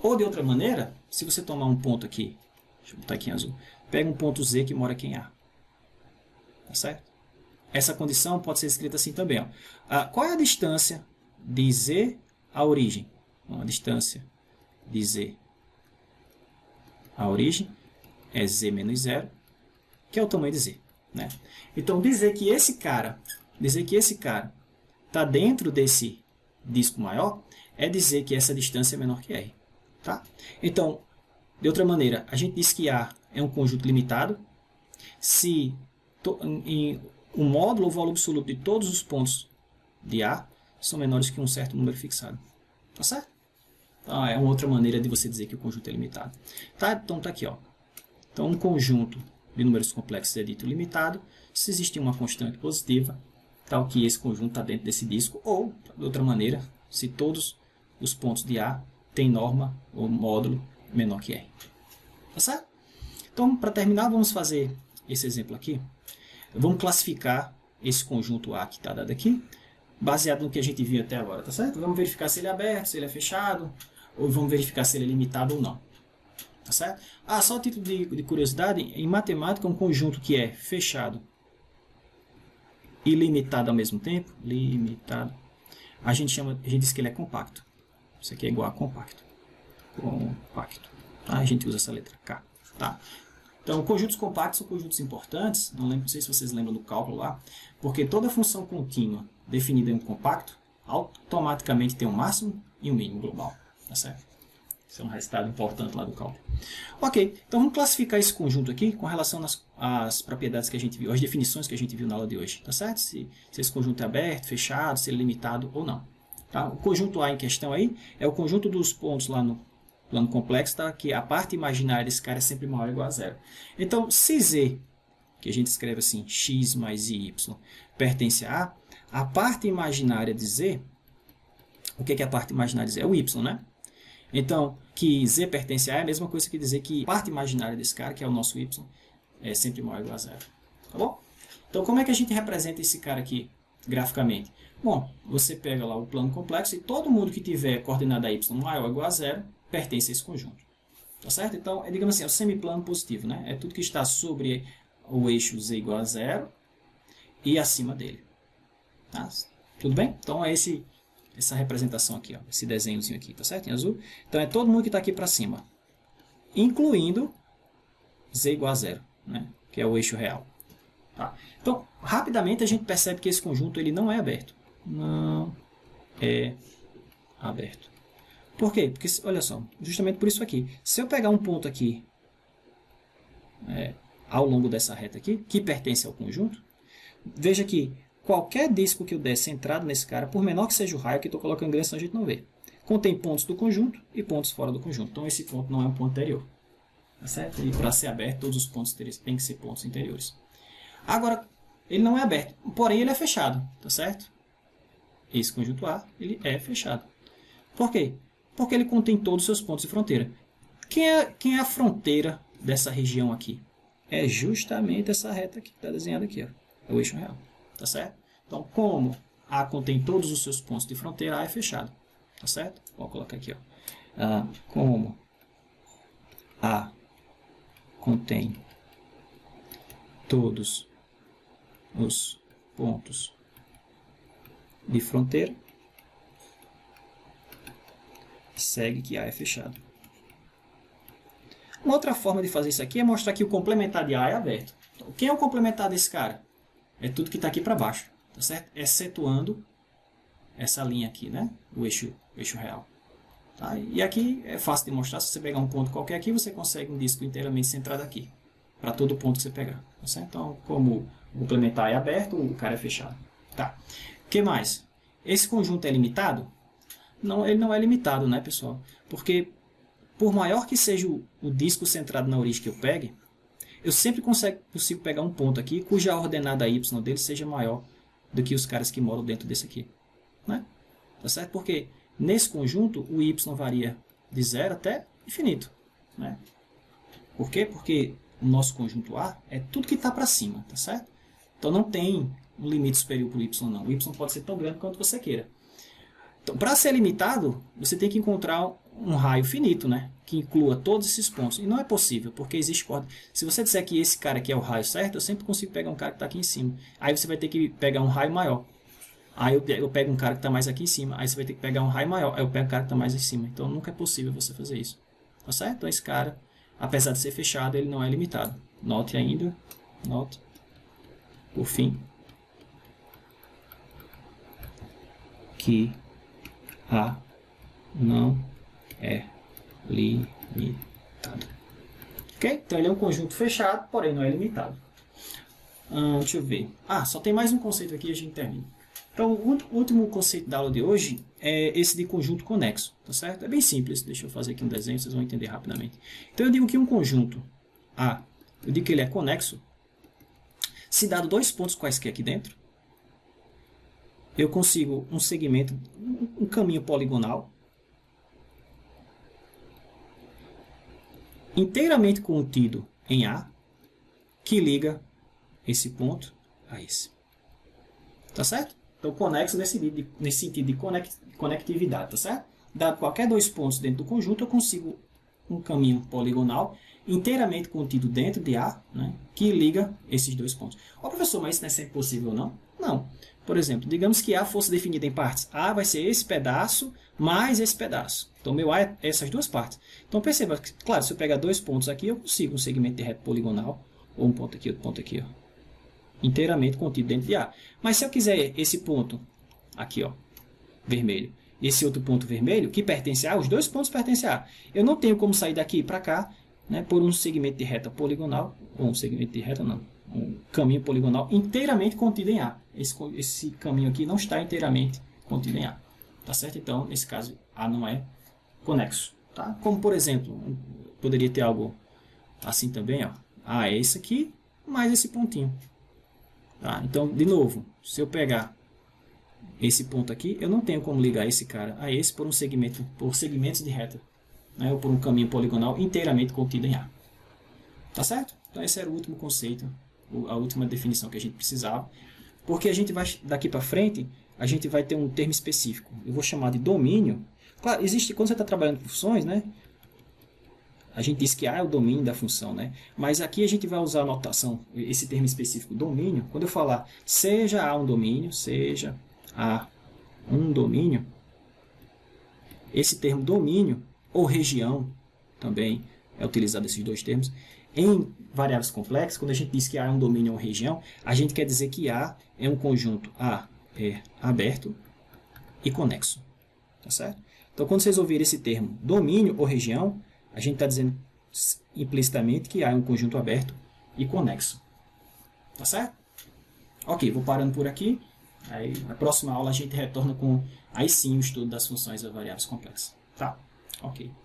Ou, de outra maneira, se você tomar um ponto aqui, deixa eu botar aqui em azul, pega um ponto Z que mora aqui em A. Tá certo? Essa condição pode ser escrita assim também. Ó. Qual é a distância de Z à origem? Bom, a distância de Z à origem é Z menos 0, que é o tamanho de Z. Né? Então, dizer que esse cara está dentro desse disco maior é dizer que essa distância é menor que R. Tá? Então, de outra maneira, a gente diz que A é um conjunto limitado se o módulo ou valor absoluto de todos os pontos de A são menores que um certo número fixado. Tá certo? Então, é uma outra maneira de você dizer que o conjunto é limitado. Tá? Então, tá aqui. Ó. Então, um conjunto de números complexos é dito limitado se existir uma constante positiva, tal que esse conjunto está dentro desse disco, ou, de outra maneira, se todos os pontos de A têm norma ou módulo menor que R. Tá certo? Então, Então, para terminar, vamos fazer esse exemplo aqui. Vamos classificar esse conjunto A que está dado aqui, baseado no que a gente viu até agora, tá certo? Vamos verificar se ele é aberto, se ele é fechado, ou vamos verificar se ele é limitado ou não. Tá certo? Ah, só a título de curiosidade, em matemática, um conjunto que é fechado e limitado ao mesmo tempo, limitado, a gente diz que ele é compacto. Isso aqui é igual a compacto. Compacto. Tá? A gente usa essa letra K. Tá? Então, conjuntos compactos são conjuntos importantes, não sei se vocês lembram do cálculo lá, porque toda função contínua definida em um compacto, automaticamente tem um máximo e um mínimo global. Tá certo? Isso é um resultado importante lá do cálculo. Ok, então vamos classificar esse conjunto aqui com relação às propriedades que a gente viu, às definições que a gente viu na aula de hoje. Tá certo? Se esse conjunto é aberto, fechado, se ele é limitado ou não. Tá? O conjunto A em questão aí é o conjunto dos pontos lá no plano complexo, tá? Que a parte imaginária desse cara é sempre maior ou igual a zero. Então, se Z, que a gente escreve assim, x mais y, pertence a parte imaginária de Z, o que é a parte imaginária de Z? É o y, né? Então, que Z pertence a é a mesma coisa que dizer que a parte imaginária desse cara, que é o nosso y, é sempre maior ou igual a zero. Tá bom? Então, como é que a gente representa esse cara aqui graficamente? Bom, você pega lá o plano complexo e todo mundo que tiver coordenada y maior ou igual a zero pertence a esse conjunto. Tá certo? Então, digamos assim, é o semiplano positivo, né? É tudo que está sobre o eixo z igual a zero e acima dele. Tá? Tudo bem? Então, é essa representação aqui, ó, esse desenhozinho aqui, tá certo? Em azul. Então, é todo mundo que está aqui para cima, incluindo z igual a zero, né? Que é o eixo real. Tá? Então, rapidamente a gente percebe que esse conjunto ele não é aberto. Não é aberto. Por quê? Porque, olha só, justamente por isso aqui. Se eu pegar um ponto aqui, ao longo dessa reta aqui, que pertence ao conjunto, veja que qualquer disco que eu der centrado nesse cara, por menor que seja o raio, que estou colocando em grande, senão a gente não vê, contém pontos do conjunto e pontos fora do conjunto. Então, esse ponto não é um ponto interior. Tá certo? E para ser aberto, todos os pontos têm que ser pontos interiores. Agora, ele não é aberto, porém ele é fechado. Tá certo? Esse conjunto A, ele é fechado. Por quê? Porque ele contém todos os seus pontos de fronteira. Quem é a fronteira dessa região aqui? É justamente essa reta que está desenhada aqui. Ó. É o eixo real. Tá certo? Então, como A contém todos os seus pontos de fronteira, A é fechado. Tá certo? Vou colocar aqui. Ó. Como A contém todos os pontos de fronteira, segue que A é fechado. Uma outra forma de fazer isso aqui é mostrar que o complementar de A é aberto. Então, quem é o complementar desse cara? É tudo que está aqui para baixo, tá certo? Excetuando essa linha aqui, né? O eixo real. Tá? E aqui é fácil de mostrar. Se você pegar um ponto qualquer aqui, você consegue um disco inteiramente centrado aqui, para todo ponto que você pegar. Tá certo? Então, como o complementar é aberto, o cara é fechado. Tá. O que mais? Esse conjunto é limitado? Não, ele não é limitado, né, pessoal? Porque, por maior que seja o disco centrado na origem que eu pegue, eu sempre consigo pegar um ponto aqui cuja ordenada y dele seja maior do que os caras que moram dentro desse aqui. Né? Tá certo? Porque nesse conjunto o y varia de 0 até infinito. Né? Por quê? Porque o nosso conjunto A é tudo que está para cima. Tá certo? Então não tem um limite superior para o y, não. O y pode ser tão grande quanto você queira. Então, para ser limitado, você tem que encontrar um raio finito, né? Que inclua todos esses pontos. E não é possível, porque existe corda. Se você disser que esse cara aqui é o raio certo, eu sempre consigo pegar um cara que está aqui em cima. Aí você vai ter que pegar um raio maior. Aí eu pego um cara que está mais aqui em cima. Aí você vai ter que pegar um raio maior. Aí eu pego um cara que está mais em cima. Então nunca é possível você fazer isso. Tá certo? Então esse cara, apesar de ser fechado, ele não é limitado. Note ainda. Note. Por fim. Que A não é limitado. Ok? Então ele é um conjunto fechado, porém não é limitado. Deixa eu ver. Só tem mais um conceito aqui e a gente termina. Então o último conceito da aula de hoje é esse de conjunto conexo. Tá certo? É bem simples. Deixa eu fazer aqui um desenho, vocês vão entender rapidamente. Então eu digo que um conjunto A, eu digo que ele é conexo, se dado dois pontos quaisquer aqui dentro, eu consigo um segmento, um caminho poligonal inteiramente contido em A que liga esse ponto a esse. Tá certo? Então, conexo nesse sentido de conectividade, tá certo? Dado qualquer dois pontos dentro do conjunto, eu consigo um caminho poligonal inteiramente contido dentro de A, né, que liga esses dois pontos. Ó, professor, mas isso não é sempre possível, não? Não. Por exemplo, digamos que A fosse definida em partes. A vai ser esse pedaço mais esse pedaço. Então, meu A é essas duas partes. Então, perceba, claro, se eu pegar dois pontos aqui, eu consigo um segmento de reto poligonal, ou um ponto aqui, outro ponto aqui, ó, inteiramente contido dentro de A. Mas se eu quiser esse ponto aqui, ó, vermelho, esse outro ponto vermelho, que pertence a A, os dois pontos pertencem a A, eu não tenho como sair daqui para cá, né, por um segmento de reta poligonal, ou um segmento de reta não, um caminho poligonal inteiramente contido em A. Esse caminho aqui não está inteiramente contido em A. Tá certo? Então, nesse caso, A não é conexo. Tá? Como, por exemplo, poderia ter algo assim também, ó. A é esse aqui, mais esse pontinho. Tá? Então, de novo, se eu pegar esse ponto aqui, eu não tenho como ligar esse cara a esse por segmentos de reta, né, ou por um caminho poligonal inteiramente contido em A. Tá certo? Então esse era o último conceito, a última definição que a gente precisava, porque a gente vai, daqui para frente, a gente vai ter um termo específico. Eu vou chamar de domínio. Claro, existe, quando você está trabalhando com funções, né, a gente diz que A é o domínio da função, né? Mas aqui a gente vai usar a notação, esse termo específico, domínio. Quando eu falar seja A um domínio, seja A um domínio, esse termo domínio ou região também é utilizado esses dois termos. Em variáveis complexas, quando a gente diz que A é um domínio ou região, a gente quer dizer que A é um conjunto A é aberto e conexo. Tá certo? Então, quando vocês ouvirem esse termo domínio ou região, a gente está dizendo implicitamente que A é um conjunto aberto e conexo. Tá certo? Ok, vou parando por aqui. Aí, na próxima aula a gente retorna com, aí sim, o estudo das funções e variáveis complexas. Tá? Ok.